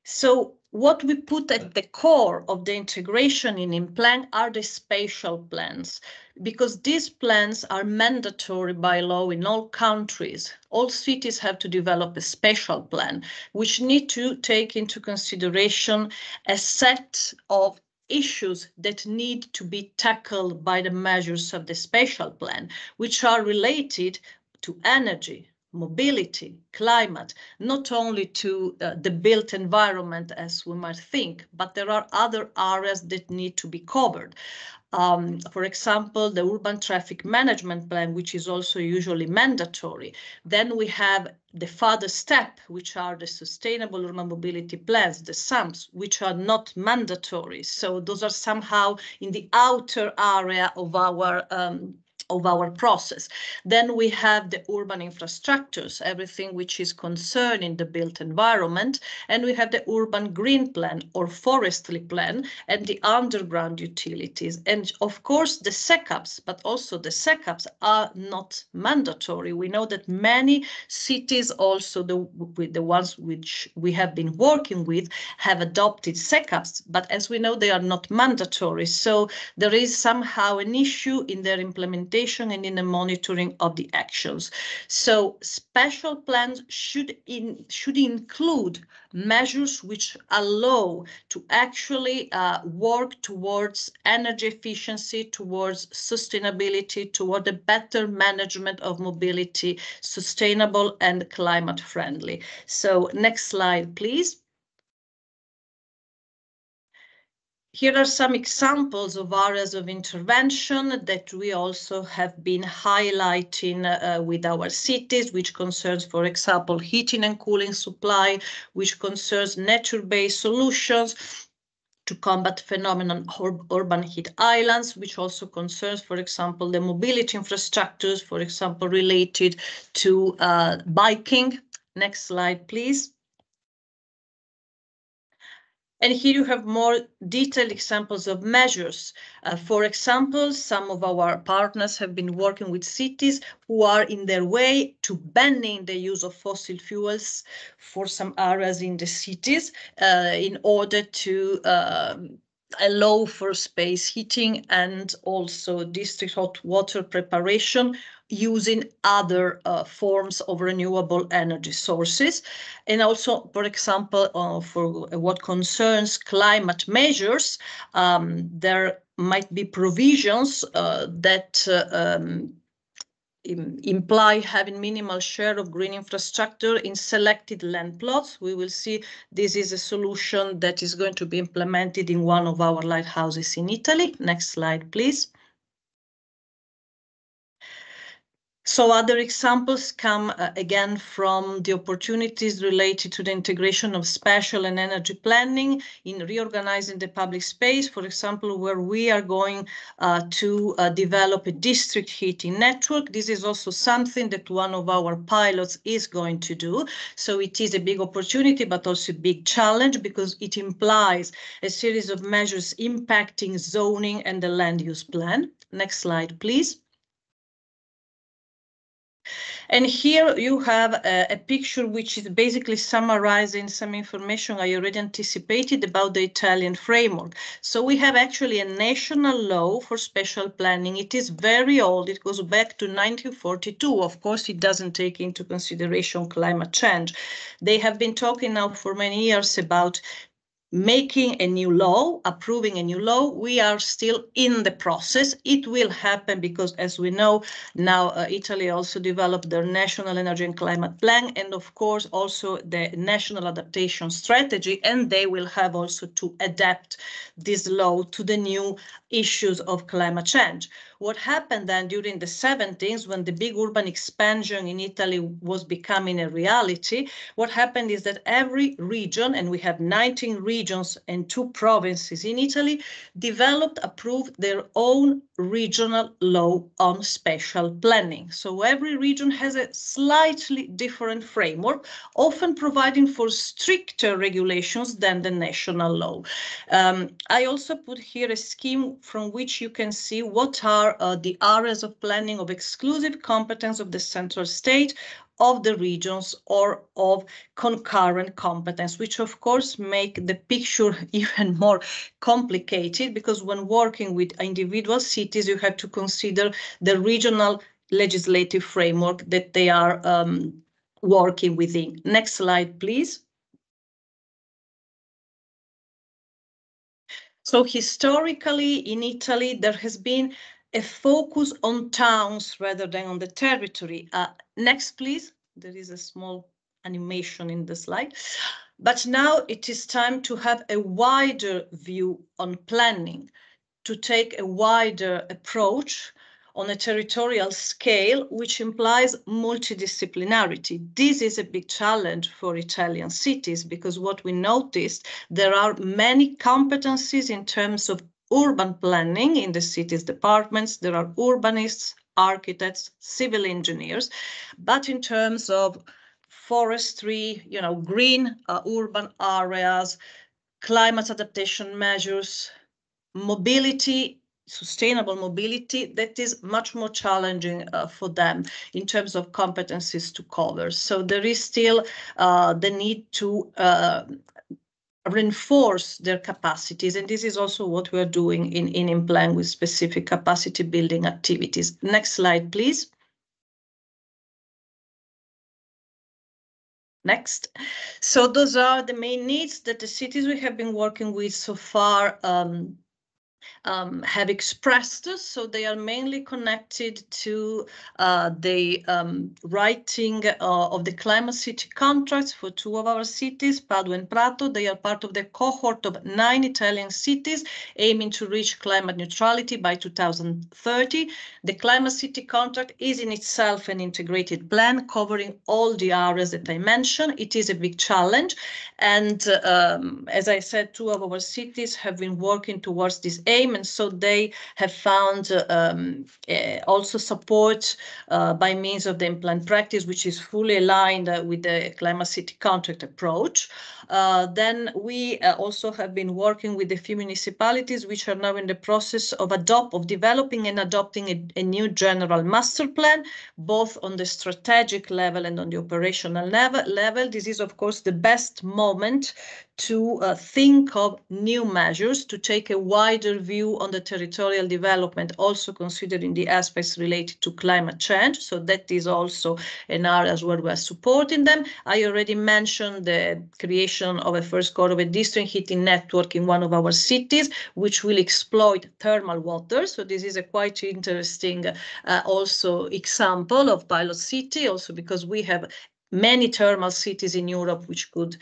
So what we put at the core of the integration in InPlan are the spatial plans, because these plans are mandatory by law in all countries. All cities have to develop a spatial plan, which need to take into consideration a set of issues that need to be tackled by the measures of the spatial plan, which are related to energy, mobility, climate, not only to the built environment as we might think, but there are other areas that need to be covered. For example, the urban traffic management plan, which is also usually mandatory. Then we have the further step, which are the sustainable urban mobility plans, the SUMPs, which are not mandatory. So those are somehow in the outer area of our of our process. Then we have the urban infrastructures, everything which is concerning the built environment, and we have the urban green plan or forestry plan and the underground utilities. And of course the SECAPs, but also the SECAPs are not mandatory. We know that many cities, also the ones which we have been working with, have adopted SECAPs, but as we know, they are not mandatory. So there is somehow an issue in their implementation and in the monitoring of the actions. So special plans should include measures which allow to actually work towards energy efficiency, towards sustainability, toward a better management of mobility, sustainable and climate friendly. So next slide, please. Here are some examples of areas of intervention that we also have been highlighting with our cities, which concerns, for example, heating and cooling supply, which concerns nature-based solutions to combat phenomenon urban heat islands, which also concerns, for example, the mobility infrastructures, for example, related to biking. Next slide, please. And here you have more detailed examples of measures. For example, some of our partners have been working with cities who are in their way to banning the use of fossil fuels for some areas in the cities in order to allow for space heating and also district hot water preparation using other forms of renewable energy sources. And also, for example, for what concerns climate measures, there might be provisions that imply having minimal share of green infrastructure in selected land plots. We will see this is a solution that is going to be implemented in one of our lighthouses in Italy. Next slide, please. So other examples come again from the opportunities related to the integration of spatial and energy planning in reorganizing the public space, for example, where we are going to develop a district heating network. This is also something that one of our pilots is going to do. So it is a big opportunity, but also a big challenge because it implies a series of measures impacting zoning and the land use plan. Next slide, please. And here you have a picture which is basically summarizing some information I already anticipated about the Italian framework. So we have actually a national law for spatial planning. It is very old. It goes back to 1942. Of course, it doesn't take into consideration climate change. They have been talking now for many years about making a new law, approving a new law. We are still in the process. It will happen because, as we know, now Italy also developed their national energy and climate plan, and of course also the national adaptation strategy, and they will have also to adapt this law to the new issues of climate change. What happened then during the 70s, when the big urban expansion in Italy was becoming a reality, what happened is that every region, and we have 19 regions and 2 provinces in Italy, approved their own regional law on spatial planning. So every region has a slightly different framework, often providing for stricter regulations than the national law. I also put here a scheme from which you can see what are the areas of planning of exclusive competence of the central state, of the regions, or of concurrent competence, which of course make the picture even more complicated, because when working with individual cities, you have to consider the regional legislative framework that they are working within. Next slide, please. So historically in Italy, there has been a focus on towns rather than on the territory. Next, please. There is a small animation in the slide. But now it is time to have a wider view on planning, to take a wider approach on a territorial scale, which implies multidisciplinarity. This is a big challenge for Italian cities, because what we noticed, there are many competencies in terms of urban planning in the city's departments. There are urbanists, architects, civil engineers, but in terms of forestry, green urban areas, climate adaptation measures, mobility, sustainable mobility, that is much more challenging for them in terms of competencies to cover. So there is still the need to reinforce their capacities, and this is also what we are doing in Implan with specific capacity building activities. Next slide, please. Next. So those are the main needs that the cities we have been working with so far have expressed. So they are mainly connected to the writing of the climate city contracts for 2 of our cities, Padua and Prato. They are part of the cohort of 9 Italian cities aiming to reach climate neutrality by 2030. The climate city contract is in itself an integrated plan covering all the areas that I mentioned. It is a big challenge. And as I said, 2 of our cities have been working towards this aim, and so they have found also support by means of the Implan practice, which is fully aligned with the climate city contract approach. Then we also have been working with a few municipalities which are now in the process of developing and adopting a new general master plan, both on the strategic level and on the operational level. This is, of course, the best moment to think of new measures, to take a wider view on the territorial development, also considering the aspects related to climate change. So that is also an area where we are supporting them. I already mentioned the creation of a first core of a district heating network in one of our cities, which will exploit thermal water. So this is a quite interesting also example of pilot city, also because we have many thermal cities in Europe which could,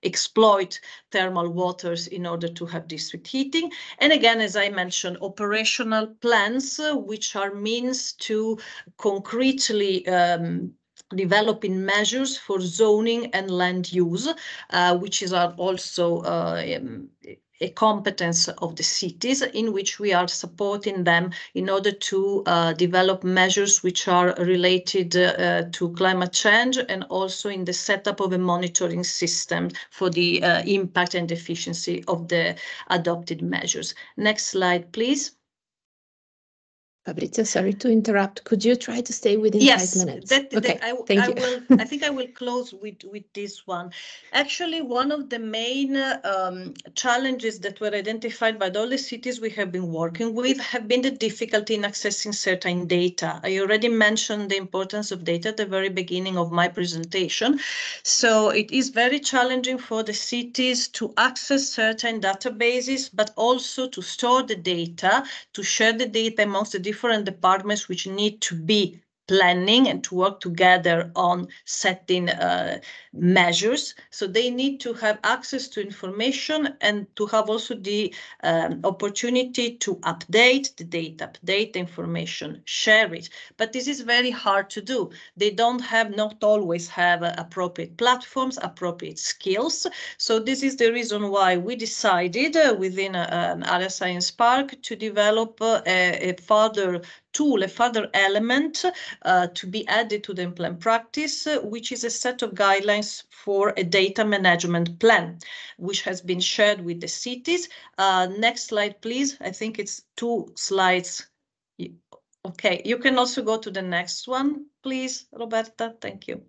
exploit thermal waters in order to have district heating. And again, as I mentioned, operational plans, which are means to concretely developing measures for zoning and land use, which is also a competence of the cities, in which we are supporting them in order to develop measures which are related to climate change, and also in the setup of a monitoring system for the impact and efficiency of the adopted measures. Next slide, please. Fabrizia, sorry to interrupt. Could you try to stay within 5 minutes? Okay, thank you. I think I will close with this one. Actually, one of the main challenges that were identified by all the cities we have been working with have been the difficulty in accessing certain data. I already mentioned the importance of data at the very beginning of my presentation. So it is very challenging for the cities to access certain databases, but also to store the data, to share the data amongst the different departments which need to be planning and to work together on setting measures. So they need to have access to information and to have also the opportunity to update the data, update the information, share it. But this is very hard to do. They not always have appropriate platforms, appropriate skills. So this is the reason why we decided within Area Science Park to develop a further tool, a further element to be added to the Implan practice, which is a set of guidelines for a data management plan, which has been shared with the cities. Next slide, please. I think it's 2 slides. Okay, you can also go to the next one, please, Roberta. Thank you.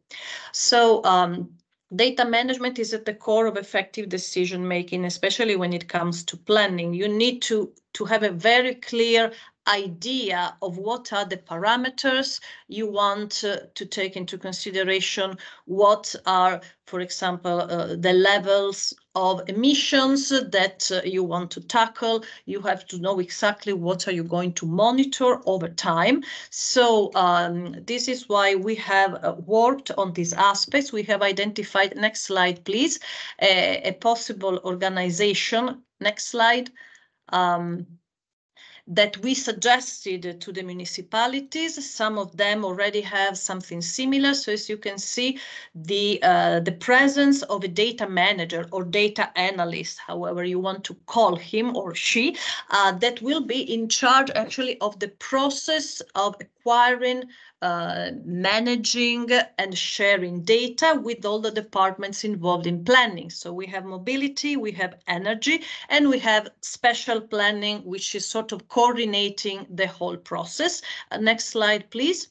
So data management is at the core of effective decision making, especially when it comes to planning. You need to have a very clear idea of what are the parameters you want to take into consideration, what are, for example, the levels of emissions that you want to tackle. You have to know exactly what are you going to monitor over time. So this is why we have worked on these aspects. We have identified, next slide, please, a possible organization. Next slide. that we suggested to the municipalities. Some of them already have something similar. So as you can see, the presence of a data manager or data analyst, however you want to call him or she, that will be in charge actually of the process of acquiring, managing and sharing data with all the departments involved in planning. So we have mobility, we have energy, and we have special planning, which is sort of coordinating the whole process. Next slide, please.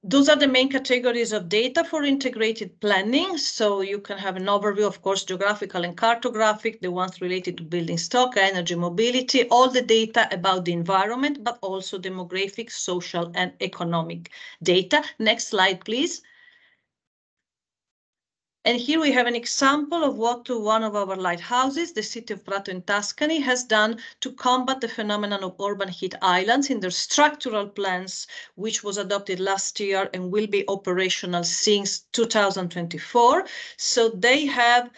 Those are the main categories of data for integrated planning. So you can have an overview, of course, geographical and cartographic, the ones related to building stock, energy, mobility, all the data about the environment, but also demographic, social, and economic data. Next slide, please. And here we have an example of what one of our lighthouses, the city of Prato in Tuscany, has done to combat the phenomenon of urban heat islands in their structural plans, which was adopted last year and will be operational since 2024. So they have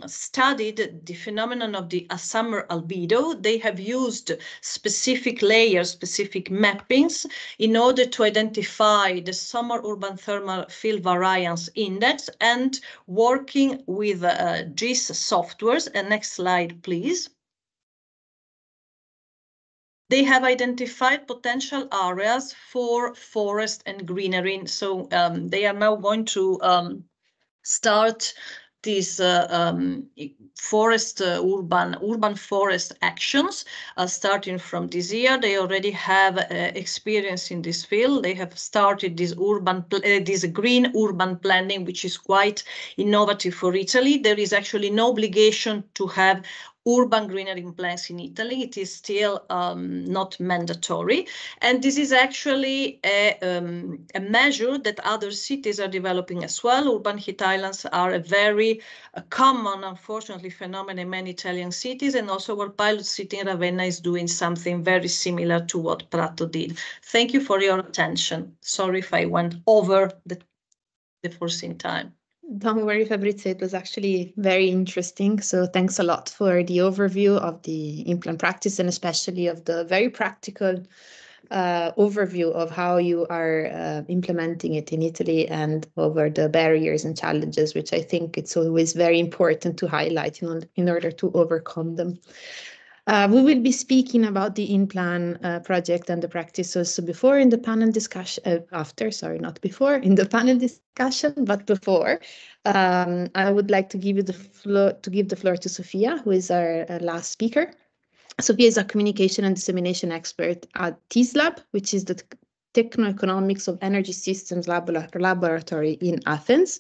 studied the phenomenon of the summer albedo. They have used specific layers, specific mappings in order to identify the summer urban thermal field variance index and working with GIS softwares. And next slide, please. They have identified potential areas for forest and greenery. So they are now going to start these urban forest actions starting from this year. They already have experience in this field. They have started this green urban planning, which is quite innovative for Italy. There is actually no obligation to have urban greenery plans in Italy. It is still not mandatory. And this is actually a measure that other cities are developing as well. Urban heat islands are a very common, unfortunately, phenomenon in many Italian cities. And also our pilot city in Ravenna is doing something very similar to what Prato did. Thank you for your attention. Sorry if I went over the foreseen time. Don't worry, Fabrizio, it was actually very interesting. So thanks a lot for the overview of the in-plan practice and especially of the very practical overview of how you are implementing it in Italy and over the barriers and challenges, which I think it's always very important to highlight in order to overcome them. We will be speaking about the in-plan project and the practice also before in the panel discussion, not before, in the panel discussion, but before. I would like to give the floor to Sofia, who is our last speaker. Sofia is a communication and dissemination expert at TISLab, which is the Techno-Economics of Energy Systems Laboratory in Athens.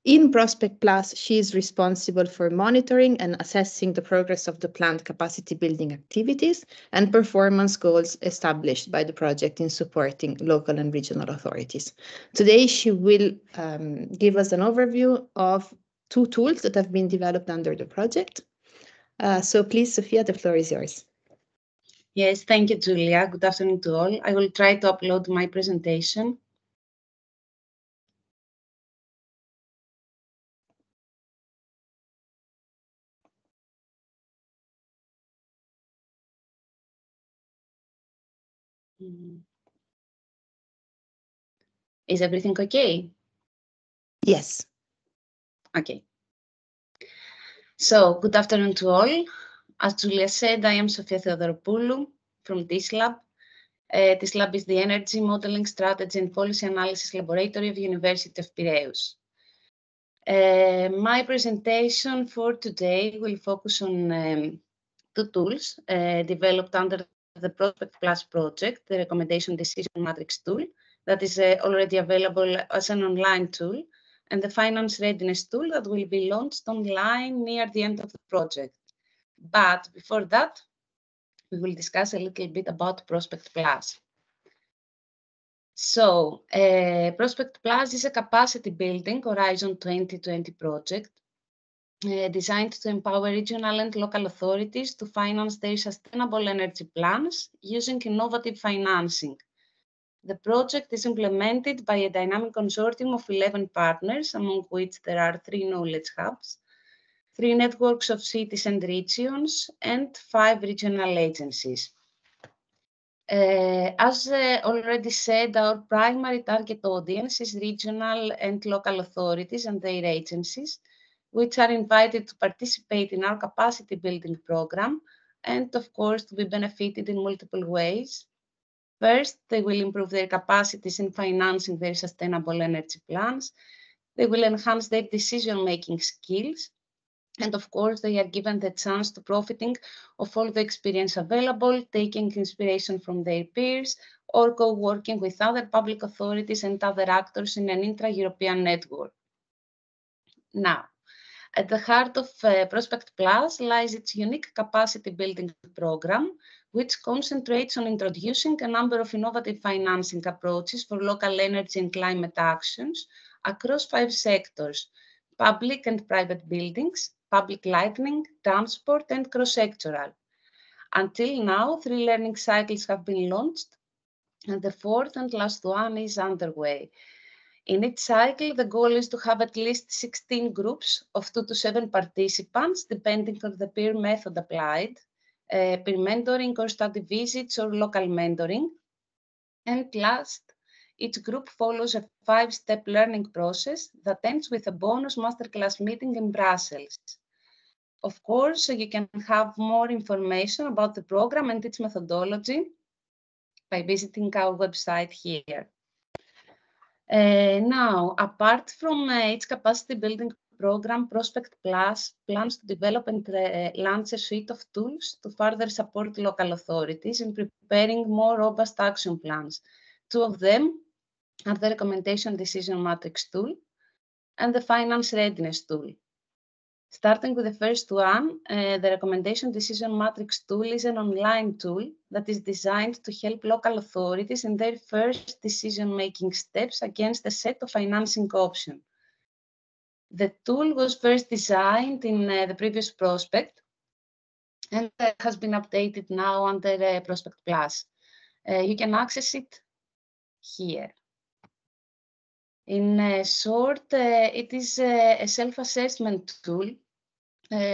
In Prospect Plus, she is responsible for monitoring and assessing the progress of the planned capacity building activities and performance goals established by the project in supporting local and regional authorities. Today, she will give us an overview of 2 tools that have been developed under the project. So please, Sofia, the floor is yours. Yes, thank you, Julia. Good afternoon to all. I will try to upload my presentation. Is everything okay? Yes. Okay. So, good afternoon to all. As Julia said, I am Sofia Theodoropoulou from TISLab. TISLab is the Energy Modeling Strategy and Policy Analysis Laboratory of the University of Piraeus. My presentation for today will focus on 2 tools developed under the Prospect Plus project, the Recommendation Decision Matrix tool, that is already available as an online tool, and the Finance Readiness tool that will be launched online near the end of the project. But before that, we will discuss a little bit about Prospect Plus. So, Prospect Plus is a capacity building Horizon 2020 project designed to empower regional and local authorities to finance their sustainable energy plans using innovative financing. The project is implemented by a dynamic consortium of 11 partners, among which there are 3 knowledge hubs, 3 networks of cities and regions, and 5 regional agencies. As already said, our primary target audience is regional and local authorities and their agencies, which are invited to participate in our capacity building program and, of course, to be benefited in multiple ways. First, they will improve their capacities in financing their sustainable energy plans. They will enhance their decision-making skills. And of course, they are given the chance to profiting of all the experience available, taking inspiration from their peers, or co-working with other public authorities and other actors in an intra-European network. Now, at the heart of Prospect Plus lies its unique capacity building program, which concentrates on introducing a number of innovative financing approaches for local energy and climate actions across 5 sectors: public and private buildings, public lighting, transport, and cross-sectoral. Until now, 3 learning cycles have been launched, and the 4th and last one is underway. In each cycle, the goal is to have at least 16 groups of 2 to 7 participants, depending on the peer method applied, peer mentoring or study visits or local mentoring. And last, each group follows a 5-step learning process that ends with a bonus masterclass meeting in Brussels. Of course, you can have more information about the program and its methodology by visiting our website here. Now, apart from its capacity building program, Prospect Plus plans to develop and launch a suite of tools to further support local authorities in preparing more robust action plans. 2 of them are the Recommendation Decision Matrix tool and the Finance Readiness tool. Starting with the first one, the Recommendation Decision Matrix tool is an online tool that is designed to help local authorities in their first decision-making steps against a set of financing options. The tool was first designed in the previous Prospect and has been updated now under Prospect Plus. You can access it here. In short, it is a self-assessment tool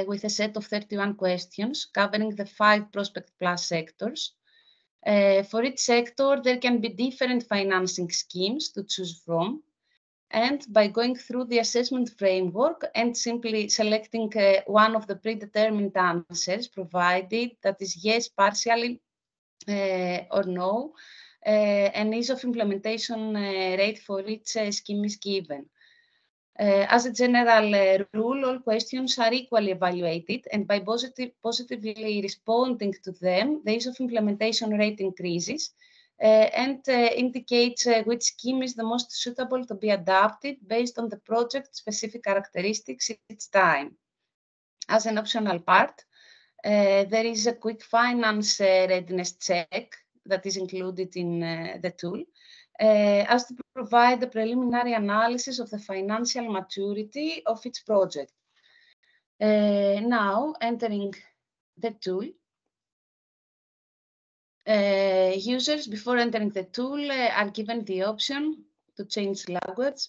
with a set of 31 questions covering the 5 Prospect Plus sectors. For each sector, there can be different financing schemes to choose from. And by going through the assessment framework and simply selecting one of the predetermined answers provided, that is yes, partially, or no, an ease of implementation rate for each scheme is given. As a general rule, all questions are equally evaluated, and by positively responding to them, the ease of implementation rate increases and indicates which scheme is the most suitable to be adapted based on the project's specific characteristics each time. As an optional part, there is a quick finance readiness check that is included in the tool, as to provide the preliminary analysis of the financial maturity of its project. Now, entering the tool, users, before entering the tool, are given the option to change language,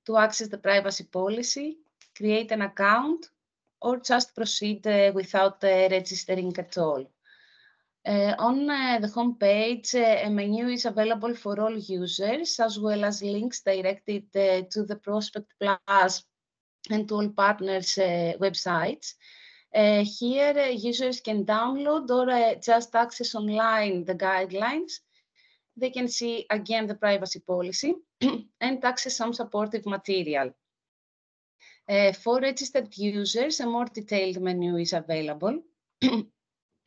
to access the privacy policy, create an account, or just proceed without registering at all. On the home page, a menu is available for all users, as well as links directed to the Prospect Plus and to all partners' websites. Here, users can download or just access online the guidelines. They can see, again, the privacy policy and access some supportive material. For registered users, a more detailed menu is available.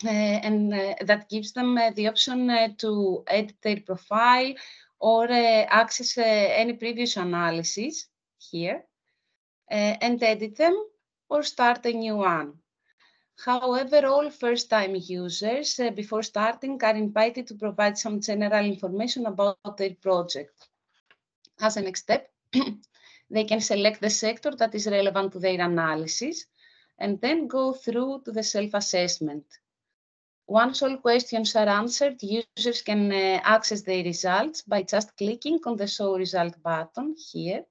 And that gives them the option to edit their profile or access any previous analysis here and edit them or start a new one. However, all first-time users before starting are invited to provide some general information about their project. As a next step, they can select the sector that is relevant to their analysis and then go through to the self-assessment. Once all questions are answered, users can access their results by just clicking on the Show Result button here.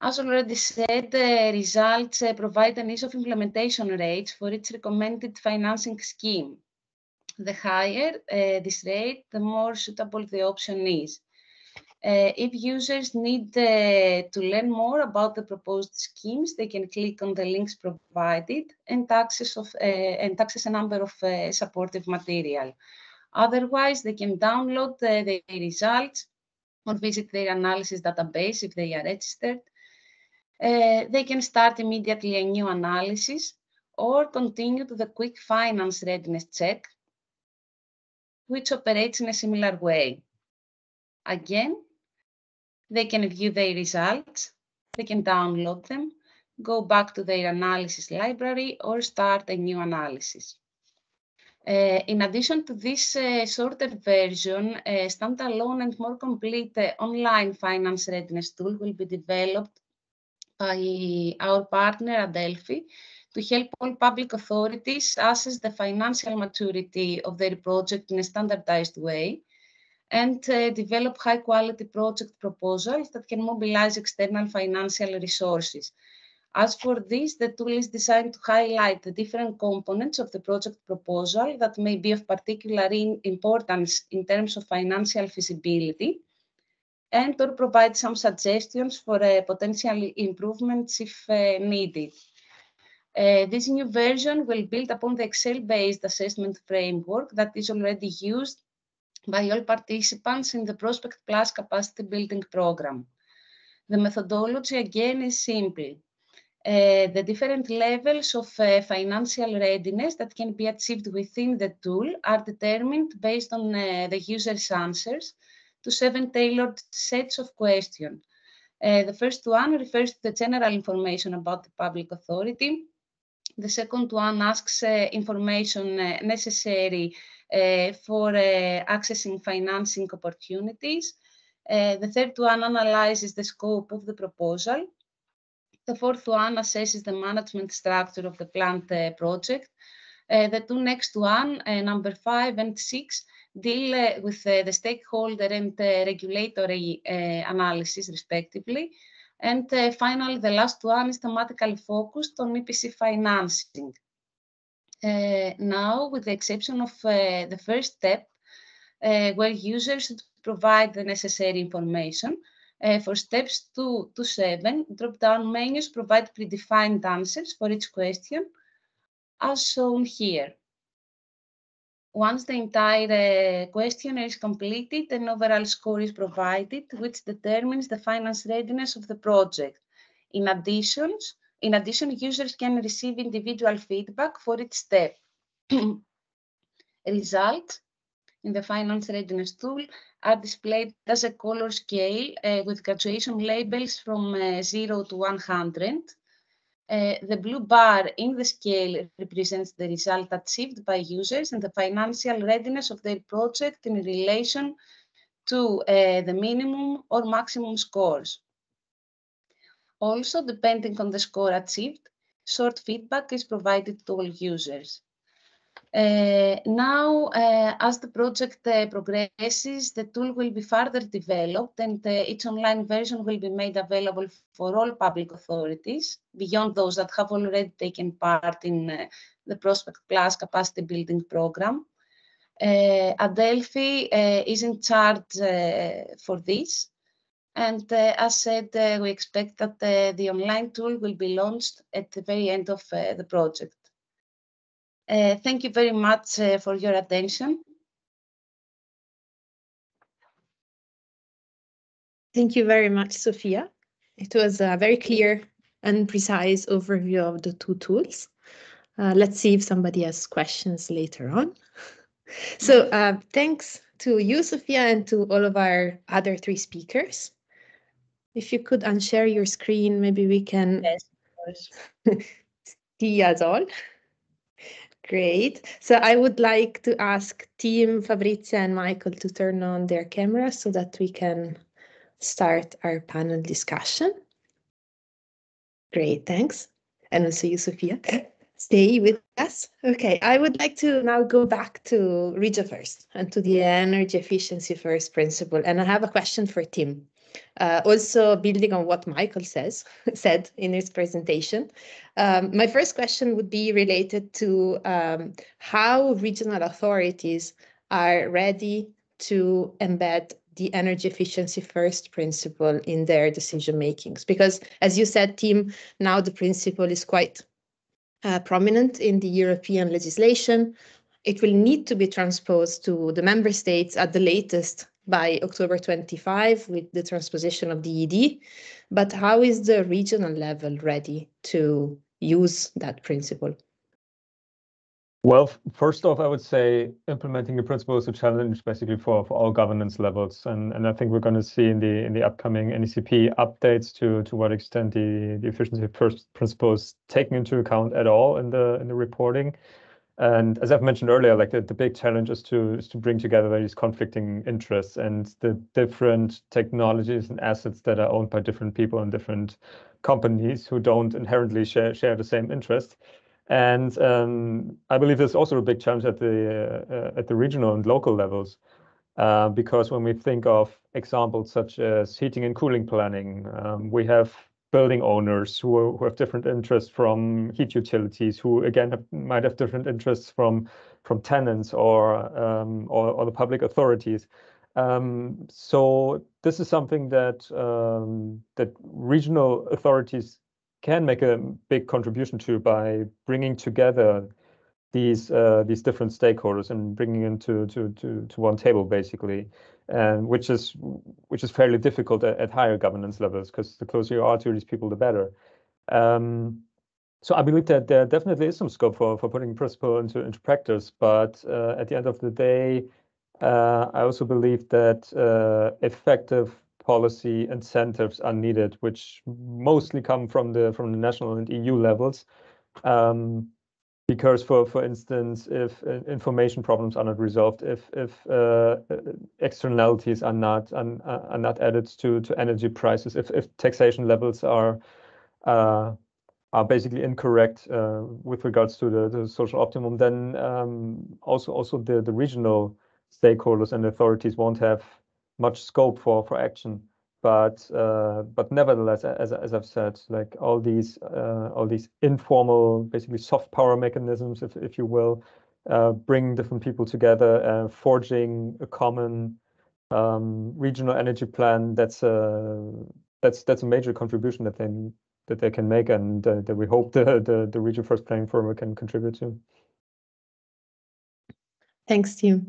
As already said, the results provide an ease of implementation rates for its recommended financing scheme. The higher this rate, the more suitable the option is. If users need to learn more about the proposed schemes, they can click on the links provided and access a number of supportive material. Otherwise, they can download the results or visit their analysis database if they are registered. They can start immediately a new analysis or continue to the quick finance readiness check, which operates in a similar way. Again, they can view their results, they can download them, go back to their analysis library, or start a new analysis. In addition to this shorter version, a standalone and more complete online finance readiness tool will be developed by our partner Adelphi to help all public authorities assess the financial maturity of their project in a standardized way and develop high-quality project proposals that can mobilize external financial resources. As for this, the tool is designed to highlight the different components of the project proposal that may be of particular importance in terms of financial feasibility, and or provide some suggestions for potential improvements if needed. This new version will build upon the Excel-based assessment framework that is already used by all participants in the Prospect Plus capacity building program. The methodology again is simple. The different levels of financial readiness that can be achieved within the tool are determined based on the user's answers to 7 tailored sets of questions. The first one refers to the general information about the public authority. The second one asks information necessary for accessing financing opportunities. The third one analyzes the scope of the proposal. The fourth one assesses the management structure of the planned project. The two next one, number 5 and 6, deal with the stakeholder and regulatory analysis, respectively. And finally, the last one is thematically focused on EPC financing. Now, with the exception of the first step, where users should provide the necessary information, for steps 2 to 7, drop-down menus provide predefined answers for each question, as shown here. Once the entire questionnaire is completed, an overall score is provided, which determines the finance readiness of the project. In addition, users can receive individual feedback for each step. Results in the finance readiness tool are displayed as a color scale with graduation labels from 0 to 100. The blue bar in the scale represents the result achieved by users and the financial readiness of their project in relation to the minimum or maximum scores. Also, depending on the score achieved, short feedback is provided to all users. Now, as the project progresses, the tool will be further developed and its online version will be made available for all public authorities, beyond those that have already taken part in the Prospect Plus capacity building program. Adelphi is in charge for this. And as said, we expect that the online tool will be launched at the very end of the project. Thank you very much for your attention. Thank you very much, Sophia. It was a very clear and precise overview of the two tools. Let's see if somebody has questions later on. So thanks to you, Sophia, and to all of our other 3 speakers. If you could unshare your screen, maybe we can see us all. Great. So I would like to ask Tim, Fabrizia, and Michael to turn on their cameras so that we can start our panel discussion. Great, thanks. And also you, Sophia. Stay with us. Okay, I would like to now go back to Regio First and to the energy efficiency first principle. And I have a question for Tim. Also building on what Michael said in his presentation, my first question would be related to how regional authorities are ready to embed the energy efficiency first principle in their decision makings. Because as you said, Tim, now the principle is quite prominent in the European legislation. It will need to be transposed to the member states at the latest by October 25 with the transposition of the ED. But how is the regional level ready to use that principle? Well, first off, I would say implementing the principle is a challenge basically for all governance levels, and I think we're going to see in the upcoming NECP updates to what extent the efficiency first principle is taken into account at all in the reporting. And as I've mentioned earlier, like the big challenge is to bring together these conflicting interests and the different technologies and assets that are owned by different people and different companies who don't inherently share the same interest. And I believe there's also a big challenge at the regional and local levels, because when we think of examples such as heating and cooling planning, we have building owners who have different interests from heat utilities, who again might have different interests from tenants or the public authorities. So this is something that that regional authorities can make a big contribution to by bringing together these different stakeholders and bringing them to one table basically, and which is fairly difficult at higher governance levels, because the closer you are to these people, the better. So I believe that there definitely is some scope for putting principle into practice, but at the end of the day, I also believe that effective policy incentives are needed, which mostly come from the national and EU levels. Because for instance, if information problems are not resolved, if externalities are not added to energy prices, if taxation levels are basically incorrect with regards to the social optimum, then also the regional stakeholders and authorities won't have much scope for action. But nevertheless, as I've said, like all these informal, basically soft power mechanisms, if you will, bring different people together, forging a common regional energy plan. That's a major contribution that they can make, and that we hope the Region First Planning Framework can contribute to. Thanks, Tim.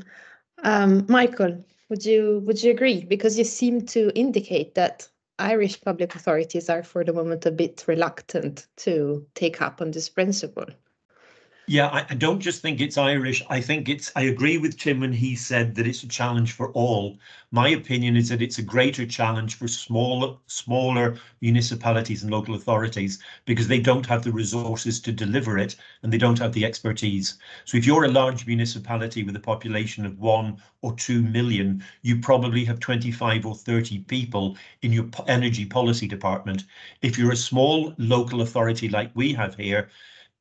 Michael, would you agree? Because you seem to indicate that Irish public authorities are for the moment a bit reluctant to take up on this principle. Yeah, I don't just think it's Irish. I agree with Tim when he said that it's a challenge for all. My opinion is that it's a greater challenge for smaller municipalities and local authorities, because they don't have the resources to deliver it and they don't have the expertise. So if you're a large municipality with a population of 1 or 2 million, you probably have 25 or 30 people in your energy policy department. If you're a small local authority like we have here,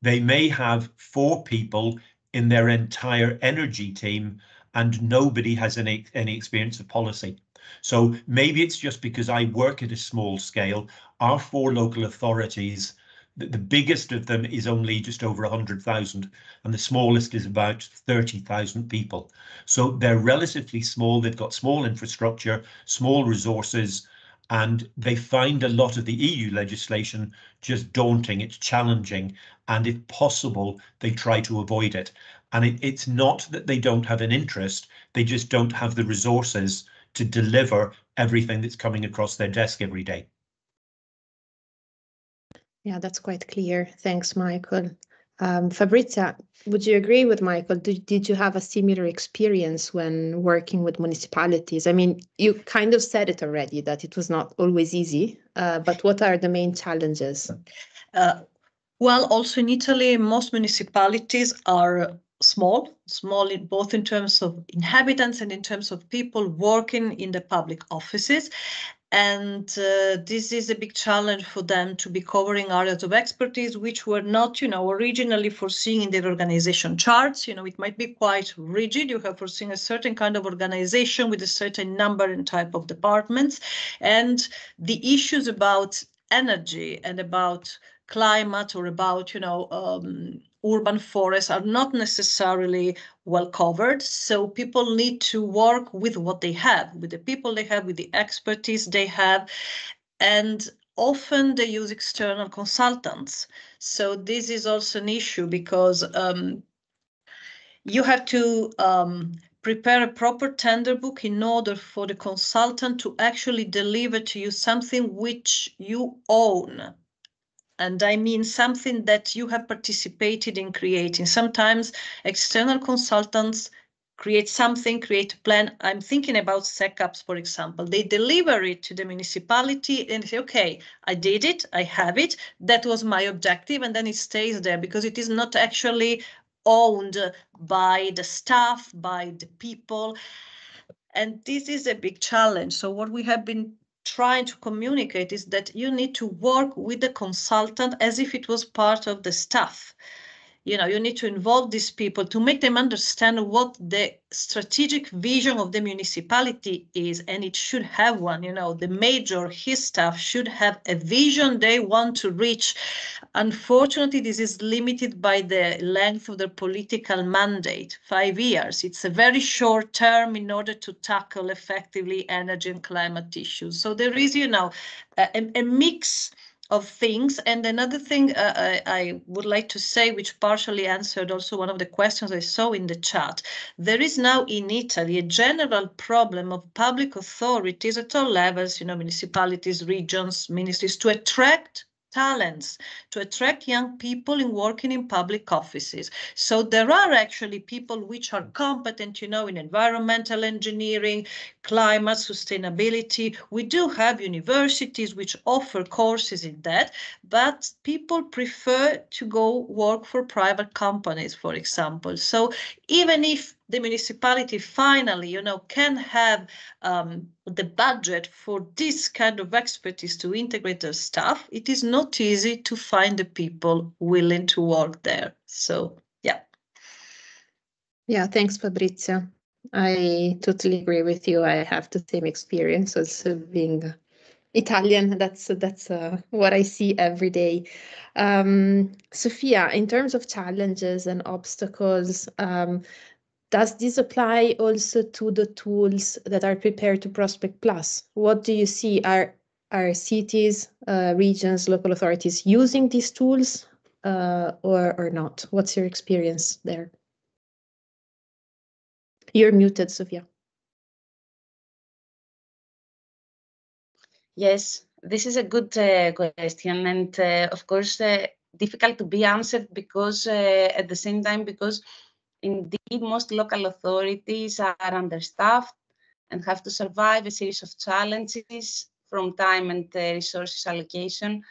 they may have 4 people in their entire energy team and nobody has any experience of policy. So maybe it's just because I work at a small scale. Our 4 local authorities, the biggest of them is only just over 100,000 and the smallest is about 30,000 people. So they're relatively small. They've got small infrastructure, small resources, and they find a lot of the EU legislation just daunting. It's challenging, and if possible, they try to avoid it. And it's not that they don't have an interest, they just don't have the resources to deliver everything that's coming across their desk every day. Yeah, that's quite clear. Thanks, Michael. Fabrizia, would you agree with Michael? Did you have a similar experience when working with municipalities? I mean, you kind of said it already, that it was not always easy, but what are the main challenges? Well, also in Italy, most municipalities are small both in terms of inhabitants and in terms of people working in the public offices. And this is a big challenge for them to be covering areas of expertise which were not, originally foreseen in their organization charts. It might be quite rigid. You have foreseen a certain kind of organization with a certain number and type of departments. And the issues about energy and about climate or about, urban forests are not necessarily well covered. So people need to work with what they have, with the people they have, with the expertise they have. And often they use external consultants. So this is also an issue because you have to prepare a proper tender book in order for the consultant to actually deliver to you something which you own. And I mean something that you have participated in creating. Sometimes external consultants create something, create a plan. I'm thinking about SecUps, for example. They deliver it to the municipality and say, okay, I did it, I have it. That was my objective. And then it stays there because it is not actually owned by the staff, by the people. And this is a big challenge. So what we have been trying to communicate is that you need to work with the consultant as if it was part of the staff. You need to involve these people to make them understand what the strategic vision of the municipality is, and it should have one. The mayor, his staff should have a vision they want to reach. Unfortunately, this is limited by the length of their political mandate, 5 years. It's a very short term in order to tackle effectively energy and climate issues. So there is, a mix of things. And another thing I would like to say, which partially answered also one of the questions I saw in the chat, there is now in Italy a general problem of public authorities at all levels, municipalities, regions, ministries, to attract talents, to attract young people in working in public offices. So there are actually people which are competent, in environmental engineering, climate, sustainability. We do have universities which offer courses in that, but people prefer to go work for private companies, for example. So even if the municipality finally, can have the budget for this kind of expertise to integrate their staff, it is not easy to find the people willing to work there. So, yeah. Yeah, thanks, Fabrizia. I totally agree with you. I have the same experience as being Italian. That's what I see every day. Sophia, in terms of challenges and obstacles, does this apply also to the tools that are prepared to Prospect Plus? What do you see? Are cities, regions, local authorities using these tools or not? What's your experience there? You're muted, Sophia. Yes, this is a good question, and of course difficult to be answered because at the same time, because indeed most local authorities are understaffed and have to survive a series of challenges from time and resources allocation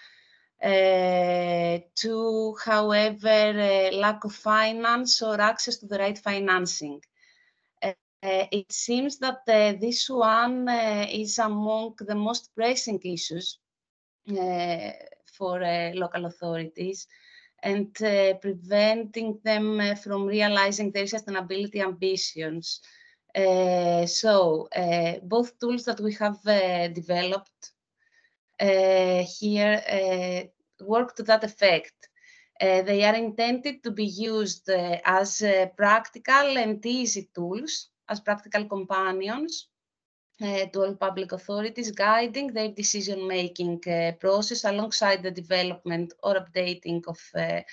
to, however, lack of finance or access to the right financing. It seems that this one is among the most pressing issues for local authorities and preventing them from realizing their sustainability ambitions. So both tools that we have developed here work to that effect. They are intended to be used as practical and easy tools, as practical companions to all public authorities, guiding their decision-making process alongside the development or updating of their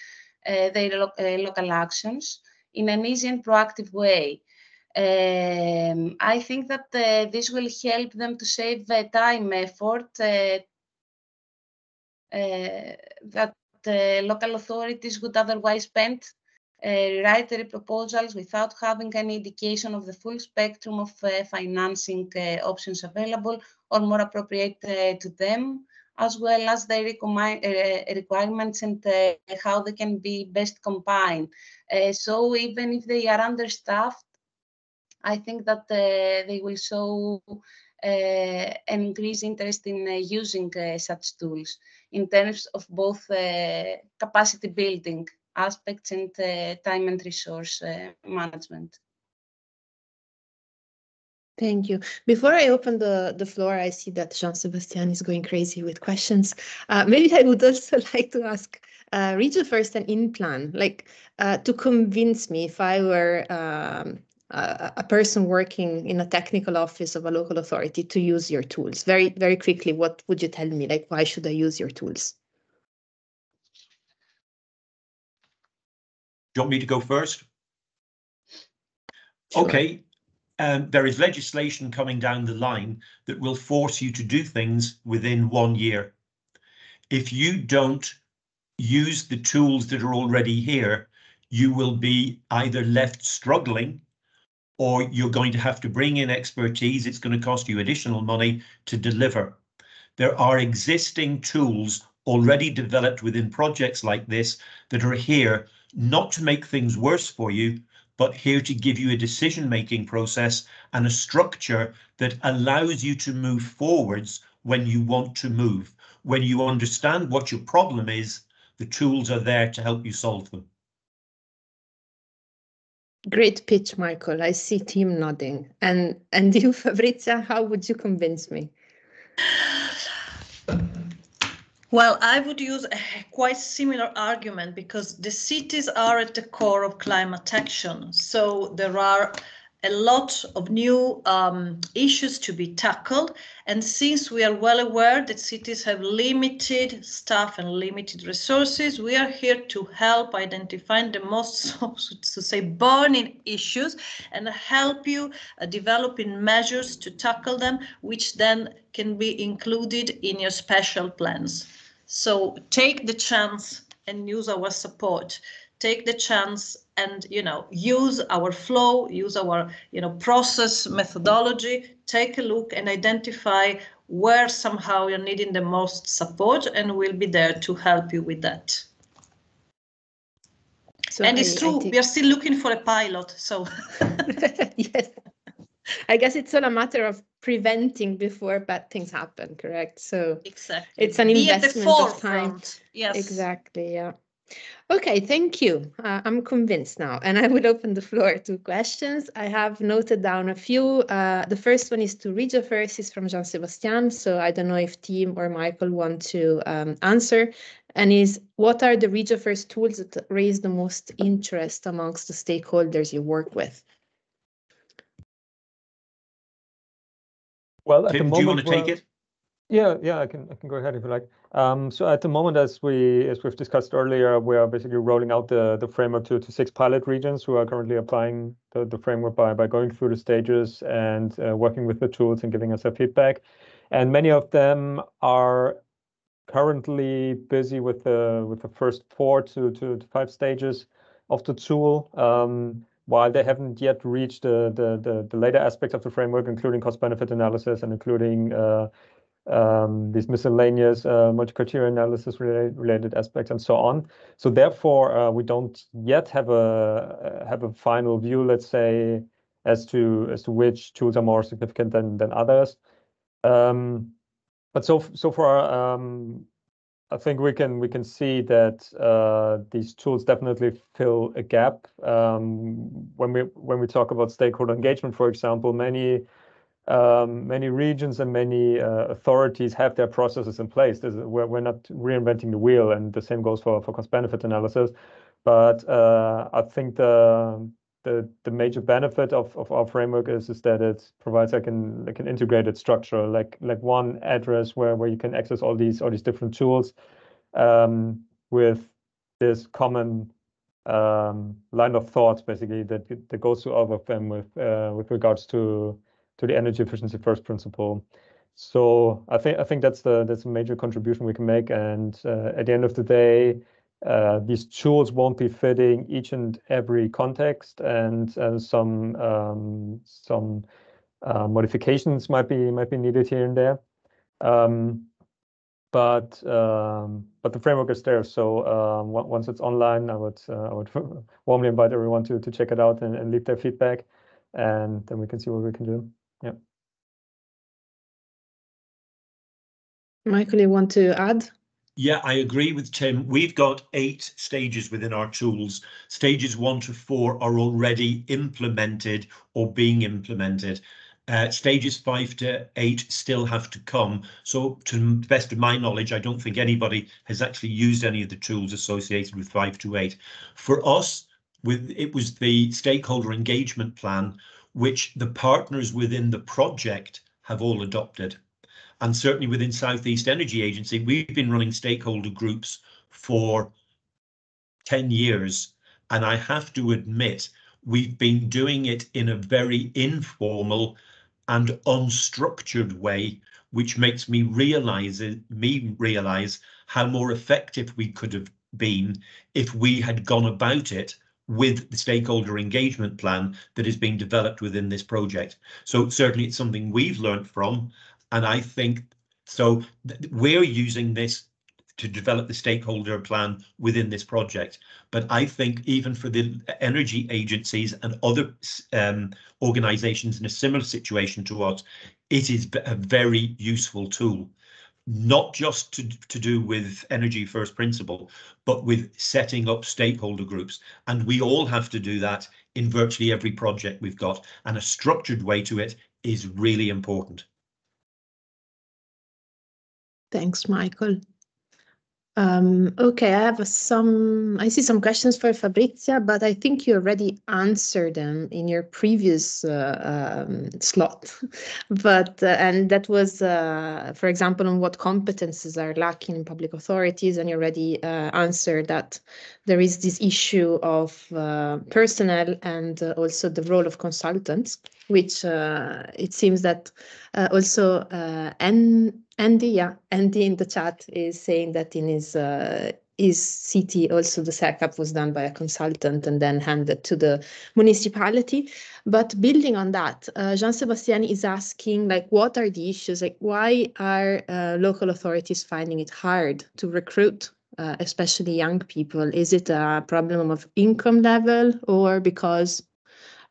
local actions in an easy and proactive way. I think that this will help them to save time, effort that local authorities would otherwise spend write their proposals without having any indication of the full spectrum of financing options available or more appropriate to them, as well as their requirements and how they can be best combined. So even if they are understaffed, I think that they will show and increase interest in using such tools in terms of both capacity building aspects and time and resource management. Thank you. Before I open the floor, I see that Jean-Sébastien is going crazy with questions. Maybe I would also like to ask Regio First and InPlan, like to convince me if I were a person working in a technical office of a local authority to use your tools. Very, very quickly, what would you tell me? Like, why should I use your tools? Do you want me to go first? Sure. Okay. There is legislation coming down the line that will force you to do things within 1 year. If you don't use the tools that are already here, you will be either left struggling or you're going to have to bring in expertise. It's going to cost you additional money to deliver. There are existing tools already developed within projects like this that are here not to make things worse for you, but here to give you a decision-making process and a structure that allows you to move forwards when you want to move. When you understand what your problem is, the tools are there to help you solve them. Great pitch, Michael. I see Tim nodding. And you, Fabrizia, how would you convince me? Well, I would use a quite similar argument because the cities are at the core of climate action. So there are a lot of new issues to be tackled. And since we are well aware that cities have limited staff and limited resources, we are here to help identify the most, so to say, burning issues and help you developing measures to tackle them, which then can be included in your special plans. So take the chance and use our support. Take the chance and, use our flow, use our, process methodology. Take a look and identify where somehow you're needing the most support, and we'll be there to help you with that. So and it's true, we are still looking for a pilot. So yes, I guess it's all a matter of preventing before bad things happen, correct? So exactly, it's an investment of time. Yes, exactly. Yeah. Okay, thank you. I'm convinced now, and I will open the floor to questions. I have noted down a few. The first one is to Regio First, is from Jean-Sébastien. So I don't know if Tim or Michael want to answer. And is, what are the Regio First tools that raise the most interest amongst the stakeholders you work with? Well, at the moment, do you want to take it? Yeah, I can go ahead if you like. So at the moment, as we've discussed earlier, we are basically rolling out the framework to 6 pilot regions who are currently applying the framework by going through the stages and working with the tools and giving us their feedback. And many of them are currently busy with the first 4 to 5 stages of the tool. While they haven't yet reached the later aspects of the framework, including cost-benefit analysis and including these miscellaneous multi-criteria analysis related aspects and so on. So therefore, we don't yet have a final view, let's say, as to which tools are more significant than others. But so far, I think we can see that these tools definitely fill a gap. When we talk about stakeholder engagement, for example, many regions and many authorities have their processes in place. We're not reinventing the wheel, and the same goes for cost-benefit analysis. But I think the major benefit of our framework is that it provides like an integrated structure, like one address where you can access all these different tools with this common line of thought, basically that goes to all of them with regards to the energy efficiency first principle. So I think that's a major contribution we can make, and at the end of the day, these tools won't be fitting each and every context, and some modifications might be needed here and there. But the framework is there. So once it's online, I would warmly invite everyone to check it out and leave their feedback, and then we can see what we can do. Yeah. Michael, you want to add? Yeah, I agree with Tim. We've got 8 stages within our tools. Stages 1 to 4 are already implemented or being implemented. Stages 5 to 8 still have to come. So to the best of my knowledge, I don't think anybody has actually used any of the tools associated with 5 to 8. For us, it was the stakeholder engagement plan, which the partners within the project have all adopted. And certainly within Southeast Energy Agency, we've been running stakeholder groups for 10 years. And I have to admit, we've been doing it in a very informal and unstructured way, which makes me realize how more effective we could have been if we had gone about it with the stakeholder engagement plan that is being developed within this project. So certainly it's something we've learned from. And I think so we're using this to develop the stakeholder plan within this project. But I think even for the energy agencies and other organizations in a similar situation to us, it is a very useful tool, not just to do with energy first principle, but with setting up stakeholder groups. And we all have to do that in virtually every project we've got. And a structured way to it is really important. Thanks, Michael. Okay, I see some questions for Fabrizia, but I think you already answered them in your previous slot. But and that was, for example, on what competences are lacking in public authorities, and you already answered that there is this issue of personnel and also the role of consultants, which it seems that also Andy in the chat is saying that in his city also the setup was done by a consultant and then handed to the municipality. But building on that, Jean Sebastian is asking, like, what are the issues? Like, why are local authorities finding it hard to recruit, especially young people? Is it a problem of income level, or because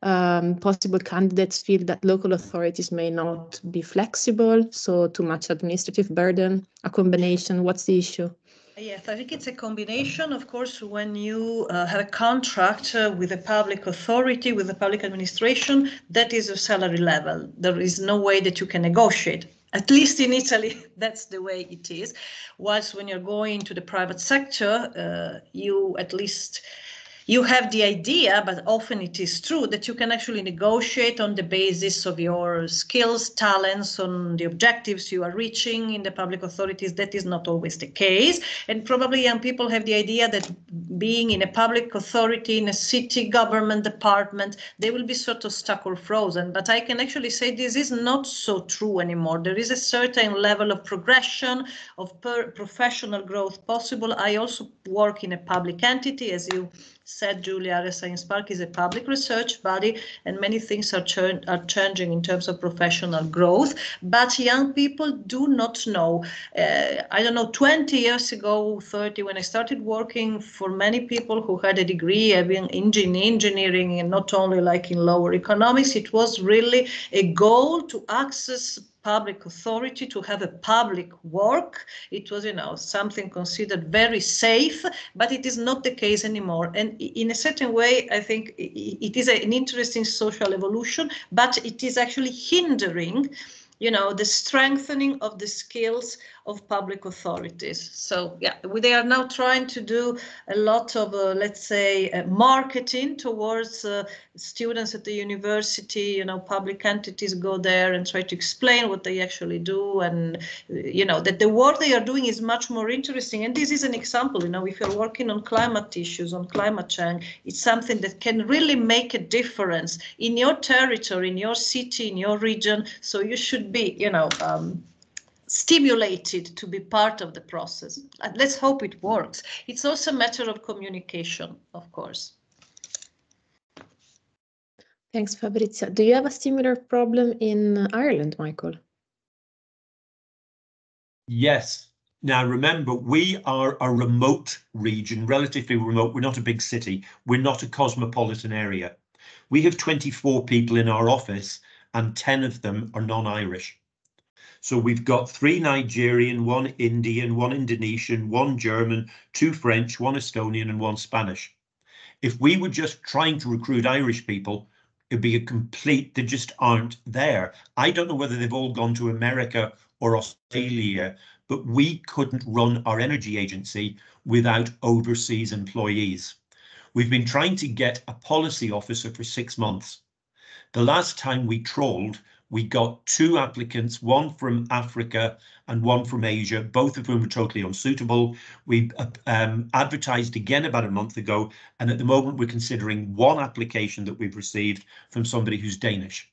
possible candidates feel that local authorities may not be flexible, so too much administrative burden, a combination? What's the issue? Yes, I think it's a combination. Of course, when you have a contract with a public authority, with the public administration, that is a salary level. There is no way that you can negotiate. At least in Italy, that's the way it is. Whilst when you're going to the private sector, you have the idea, but often it is true, that you can actually negotiate on the basis of your skills, talents, on the objectives you are reaching. In the public authorities, that is not always the case. And probably young people have the idea that being in a public authority, in a city government department, they will be sort of stuck or frozen. But I can actually say this is not so true anymore. There is a certain level of progression, of professional growth possible. I also work in a public entity, as you said, Julia. ARIA Science Park is a public research body, and many things are changing in terms of professional growth. But young people do not know. I don't know, 20 years ago, 30, when I started working, for many people who had a degree in engineering, and not only like in lower economics, it was really a goal to access public authority, to have a public work. It was, something considered very safe, but it is not the case anymore. And in a certain way, I think it is an interesting social evolution, but it is actually hindering, the strengthening of the skills of public authorities. So yeah, they are now trying to do a lot of, let's say, marketing towards students at the university. Public entities go there and try to explain what they actually do, and that the work they are doing is much more interesting. And this is an example. If you're working on climate issues, on climate change, it's something that can really make a difference in your territory, in your city, in your region. So you should be, stimulated to be part of the process. Let's hope it works. It's also a matter of communication, of course. Thanks, Fabrizia. Do you have a similar problem in Ireland, Michael? Yes. Now, remember, we are a remote region, relatively remote. We're not a big city. We're not a cosmopolitan area. We have 24 people in our office, and 10 of them are non-Irish. So we've got 3 Nigerian, 1 Indian, 1 Indonesian, 1 German, 2 French, 1 Estonian, and 1 Spanish. If we were just trying to recruit Irish people, it'd be a complete, they just aren't there. I don't know whether they've all gone to America or Australia, but we couldn't run our energy agency without overseas employees. We've been trying to get a policy officer for 6 months. The last time we trawled, we got 2 applicants, 1 from Africa and 1 from Asia, both of whom were totally unsuitable. We advertised again about a month ago, and at the moment we're considering 1 application that we've received from somebody who's Danish.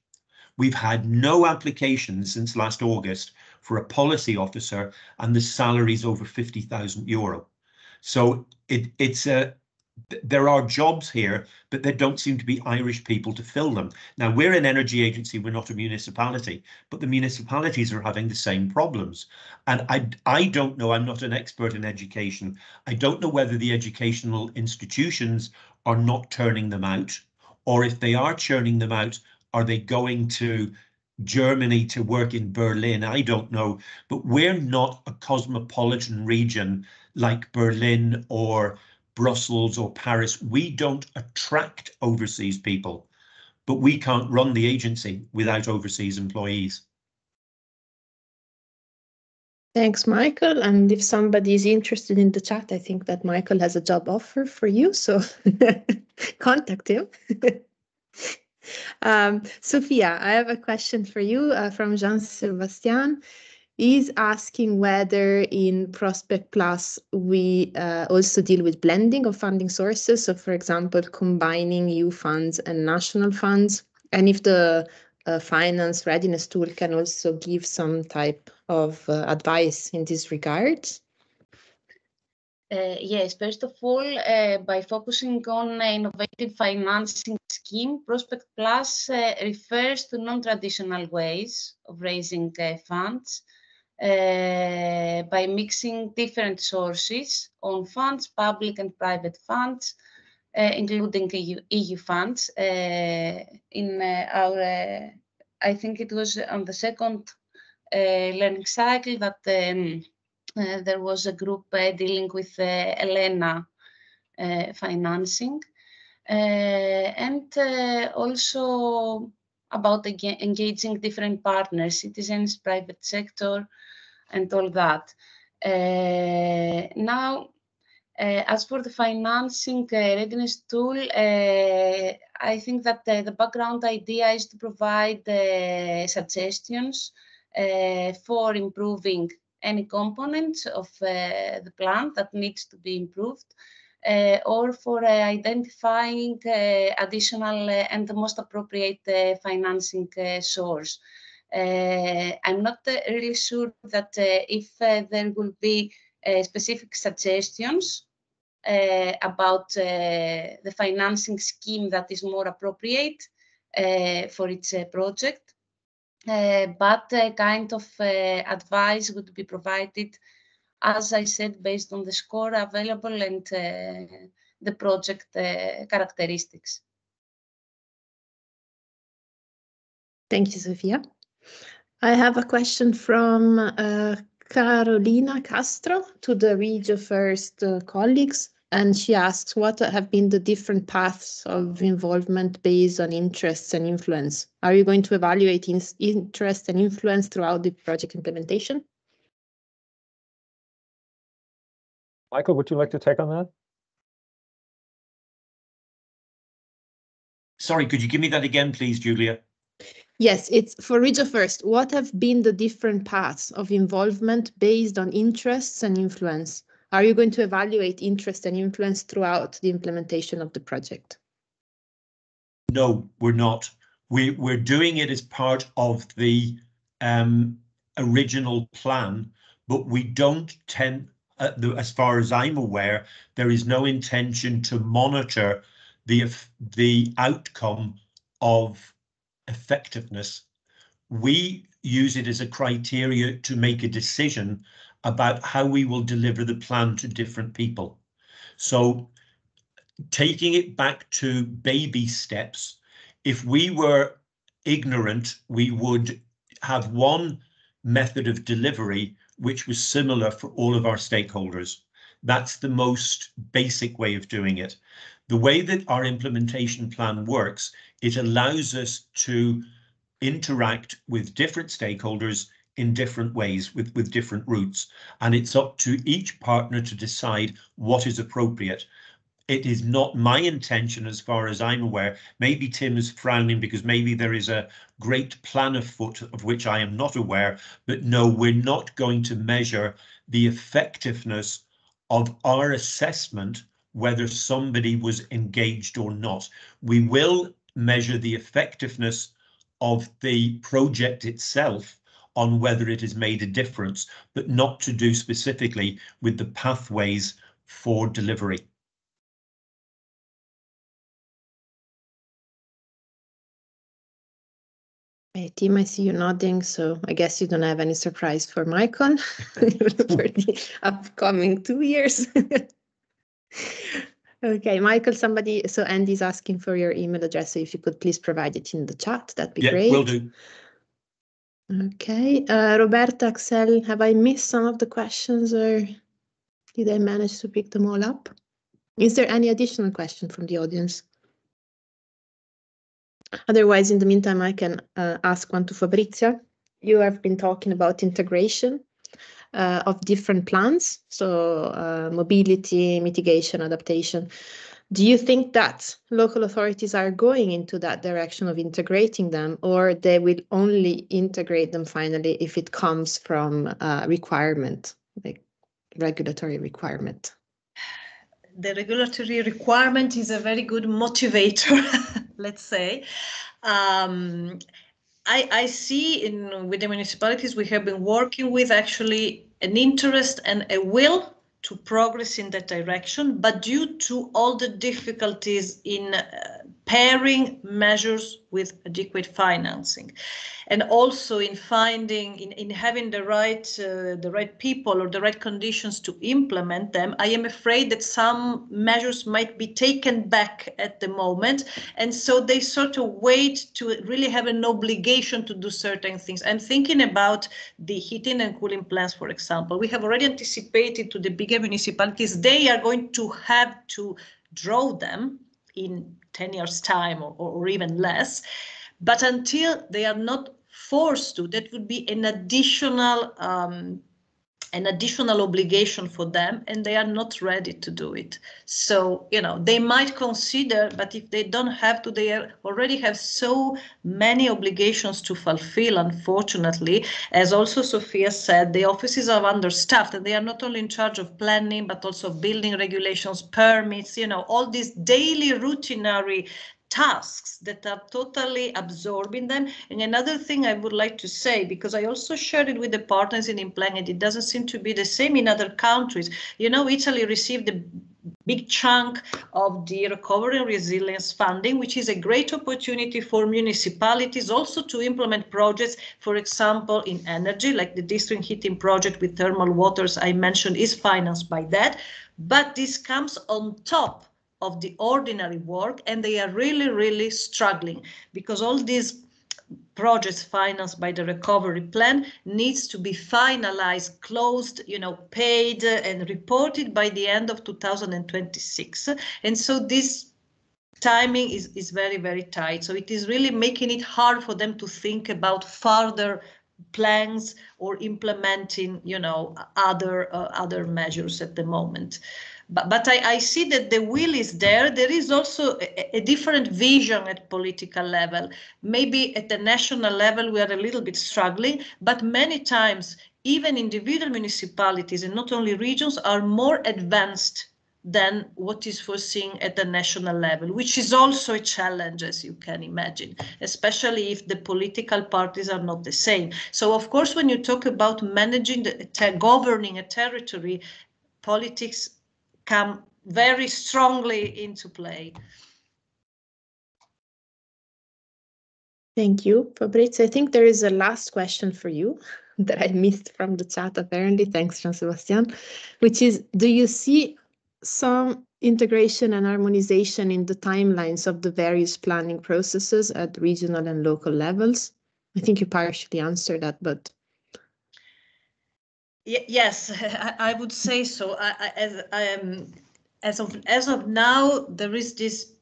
We've had no applications since last August for a policy officer, and the salary's over €50,000. So there are jobs here, but there don't seem to be Irish people to fill them. Now, we're an energy agency, we're not a municipality, but the municipalities are having the same problems. And I don't know, I'm not an expert in education. I don't know whether the educational institutions are not turning them out, or if they are churning them out, are they going to Germany to work in Berlin? I don't know, but we're not a cosmopolitan region like Berlin or Brussels or Paris. We don't attract overseas people, but we can't run the agency without overseas employees. Thanks, Michael. And if somebody is interested in the chat, I think that Michael has a job offer for you, so contact him. Sophia, I have a question for you from Jean-Sebastian. He's asking whether in Prospect Plus we also deal with blending of funding sources. So, for example, combining EU funds and national funds, and if the finance readiness tool can also give some type of advice in this regard. Yes, first of all, by focusing on innovative financing scheme, Prospect Plus refers to non-traditional ways of raising funds by mixing different sources, own funds, public and private funds, including EU funds. In our, I think it was on the second learning cycle that there was a group dealing with ELENA financing, and also about engaging different partners, citizens, private sector, and all that. Now, as for the financing readiness tool, I think that the background idea is to provide suggestions for improving any components of the plan that needs to be improved, or for identifying additional and the most appropriate financing source. I'm not really sure that if there will be specific suggestions about the financing scheme that is more appropriate for its project. But kind of advice would be provided, as I said, based on the score available and the project characteristics. Thank you, Sophia. I have a question from Carolina Castro to the Regio First colleagues, and she asks, what have been the different paths of involvement based on interests and influence? Are you going to evaluate interest and influence throughout the project implementation? Michael, would you like to take on that? Sorry, could you give me that again, please, Julia? Yes, it's for Regio First. What have been the different paths of involvement based on interests and influence? Are you going to evaluate interest and influence throughout the implementation of the project? No, we're not. We're doing it as part of the original plan, but we don't tend, as far as I'm aware, there is no intention to monitor the outcome of effectiveness. We use it as a criteria to make a decision about how we will deliver the plan to different people. So taking it back to baby steps, if we were ignorant, we would have one method of delivery which was similar for all of our stakeholders. That's the most basic way of doing it. The way that our implementation plan works, it allows us to interact with different stakeholders in different ways, with different routes. And it's up to each partner to decide what is appropriate. It is not my intention, as far as I'm aware. Maybe Tim is frowning because maybe there is a great plan afoot of which I am not aware, but no, we're not going to measure the effectiveness of our assessment, whether somebody was engaged or not. We will measure the effectiveness of the project itself on whether it has made a difference, but not to do specifically with the pathways for delivery. Hey, Tim, I see you nodding, so I guess you don't have any surprise for Michael for the upcoming 2 years. Okay, Michael, so Andy's asking for your email address, so if you could please provide it in the chat, that'd be great. Yeah, will do. Okay, Roberta, Axel, have I missed some of the questions or did I manage to pick them all up? Is there any additional question from the audience? Otherwise, in the meantime, I can ask one to Fabrizia. You have been talking about integration of different plans, so mobility, mitigation, adaptation. Do you think that local authorities are going into that direction of integrating them, or they will only integrate them finally if it comes from requirement, like regulatory requirement? The regulatory requirement is a very good motivator, let's say. I see with the municipalities we have been working with actually an interest and a will to progress in that direction, but due to all the difficulties in pairing measures with adequate financing, and also in finding, in having the right people or the right conditions to implement them, I am afraid that some measures might be taken back at the moment, and so they sort of wait to really have an obligation to do certain things. I'm thinking about the heating and cooling plans, for example. We have already anticipated to the bigger municipalities, they are going to have to draw them in 10 years' time or even less. But until they are not forced to, that would be an additional obligation for them, and they are not ready to do it. So, you know, they might consider, but if they don't have to, they already have so many obligations to fulfill, unfortunately. As also Sophia said, the offices are understaffed, and they are not only in charge of planning, but also building regulations, permits, you know, all these daily routinary tasks that are totally absorbing them. And another thing I would like to say, because I also shared it with the partners in Implang, and it doesn't seem to be the same in other countries. You know, Italy received a big chunk of the Recovery and Resilience funding, which is a great opportunity for municipalities also to implement projects, for example, in energy, like the district heating project with thermal waters I mentioned is financed by that. But this comes on top of the ordinary work, and they are really, really struggling because all these projects financed by the recovery plan needs to be finalized, closed, you know, paid and reported by the end of 2026. And so this timing is very, very tight. So it is really making it hard for them to think about further plans or implementing, you know, other measures at the moment. But I see that the will is there. There is also a different vision at political level. Maybe at the national level, we are a little bit struggling, but many times, even individual municipalities and not only regions are more advanced than what is foreseen at the national level, which is also a challenge, as you can imagine, especially if the political parties are not the same. So, of course, when you talk about managing, governing a territory, politics come very strongly into play. Thank you, Fabrizio. I think there is a last question for you that I missed from the chat, apparently. Thanks, Jean-Sebastian, which is, do you see some integration and harmonization in the timelines of the various planning processes at regional and local levels? I think you partially answered that, but Yes, I would say so. As of now, there is this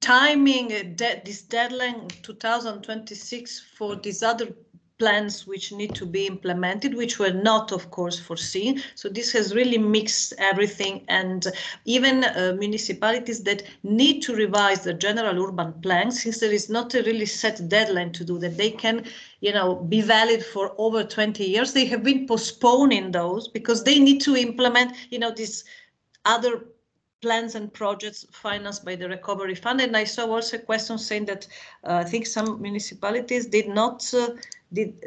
timing, this deadline 2026 for these other plans which need to be implemented, which were not, of course, foreseen. So this has really mixed everything, and even municipalities that need to revise the general urban plan, since there is not a really set deadline to do that, they can, be valid for over 20 years. They have been postponing those because they need to implement, these other plans and projects financed by the Recovery Fund. And I saw also a question saying that I think some municipalities did not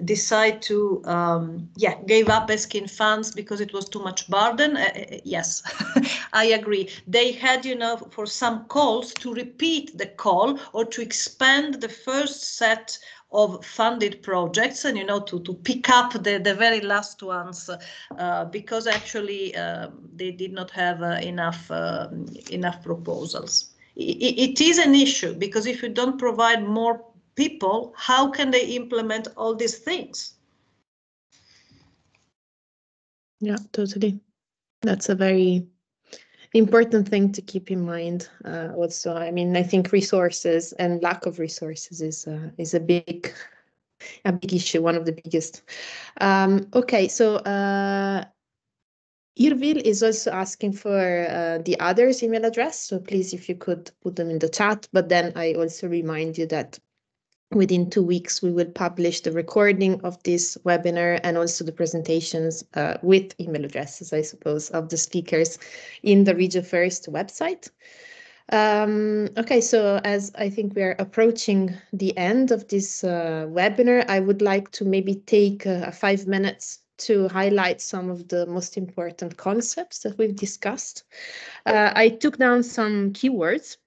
decide to, gave up asking funds because it was too much burden. Yes, I agree. They had, for some calls to repeat the call or to expand the first set of funded projects and, to pick up the very last ones because actually they did not have enough proposals. It is an issue because if you don't provide more people, how can they implement all these things? Yeah, totally. That's a very important thing to keep in mind also. I mean, I think resources and lack of resources is a big issue, one of the biggest. Okay, so Irvil is also asking for the others' email address. So please, if you could put them in the chat, but then I also remind you that within 2 weeks, we will publish the recording of this webinar and also the presentations with email addresses, I suppose, of the speakers in the Regio First website. Okay, so as I think we are approaching the end of this webinar, I would like to maybe take 5 minutes to highlight some of the most important concepts that we've discussed. I took down some keywords.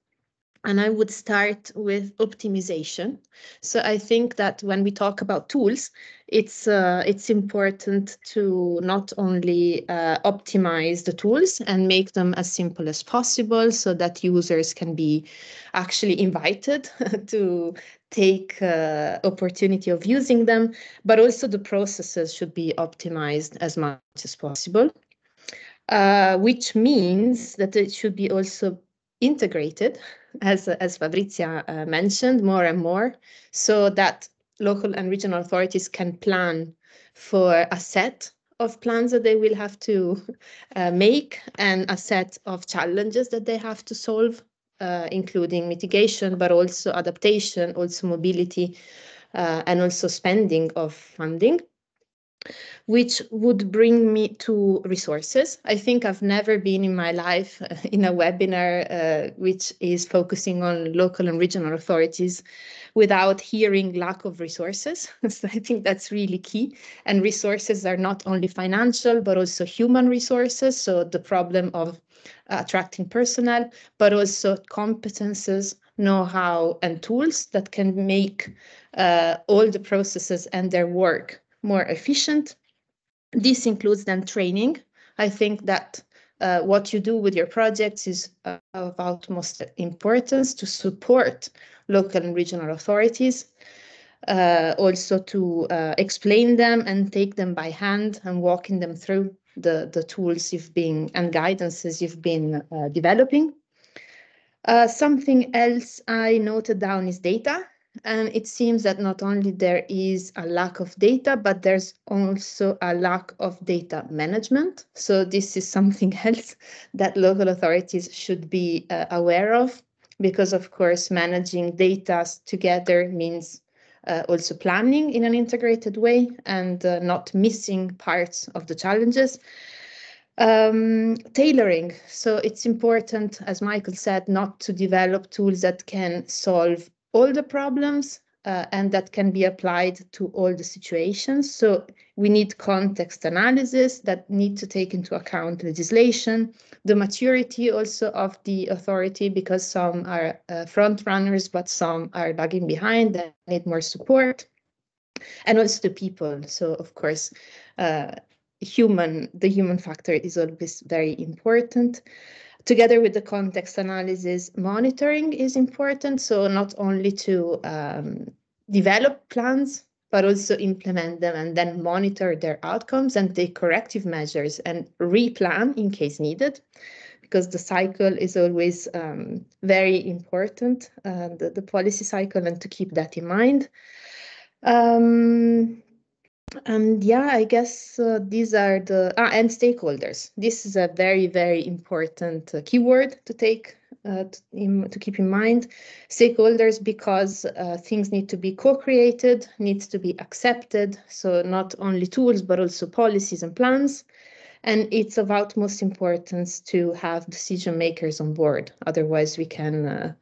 And I would start with optimization. So I think that when we talk about tools, it's important to not only optimize the tools and make them as simple as possible so that users can be actually invited to take opportunity of using them, but also the processes should be optimized as much as possible, which means that it should be also integrated, as Fabrizia mentioned, more and more, so that local and regional authorities can plan for a set of plans that they will have to make and a set of challenges that they have to solve, including mitigation, but also adaptation, also mobility, and also spending of funding, which would bring me to resources. I think I've never been in my life in a webinar which is focusing on local and regional authorities without hearing lack of resources. So I think that's really key. And resources are not only financial, but also human resources. So the problem of attracting personnel, but also competences, know-how, and tools that can make all the processes and their work more efficient. This includes then training. I think that what you do with your projects is of utmost importance to support local and regional authorities, also to explain them and take them by hand and walking them through the tools you've been and guidances you've been developing. Something else I noted down is data. And it seems that not only there is a lack of data, but there's also a lack of data management. So this is something else that local authorities should be aware of, because of course, managing data together means also planning in an integrated way and not missing parts of the challenges. Tailoring. So it's important, as Michael said, not to develop tools that can solve all the problems and that can be applied to all the situations. So we need context analysis that need to take into account legislation, the maturity also of the authority, because some are front runners, but some are lagging behind and need more support. And also the people. So of course, the human factor is always very important. Together with the context analysis, monitoring is important. So not only to develop plans but also implement them and then monitor their outcomes and take corrective measures and replan in case needed, because the cycle is always very important, the policy cycle, and to keep that in mind. And yeah, I guess these are the, and stakeholders. This is a very, very important keyword to take, to keep in mind. Stakeholders, because things need to be co-created, needs to be accepted. So not only tools, but also policies and plans. And it's of utmost importance to have decision makers on board. Otherwise, we can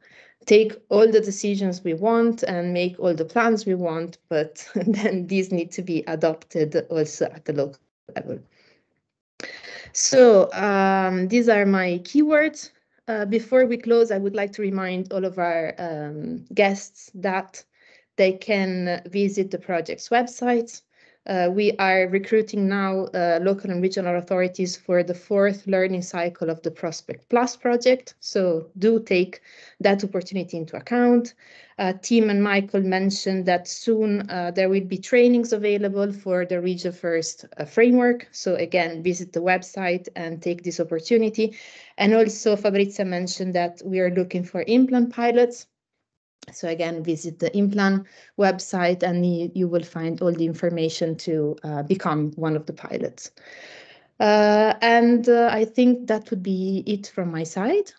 take all the decisions we want and make all the plans we want, but then these need to be adopted also at the local level. So these are my keywords. Before we close, I would like to remind all of our guests that they can visit the project's website. We are recruiting now local and regional authorities for the 4th learning cycle of the Prospect Plus project. So do take that opportunity into account. Tim and Michael mentioned that soon there will be trainings available for the Region First framework. So again, visit the website and take this opportunity. And also Fabrizia mentioned that we are looking for implant pilots. So again, visit the Implan website and you will find all the information to become one of the pilots. And I think that would be it from my side.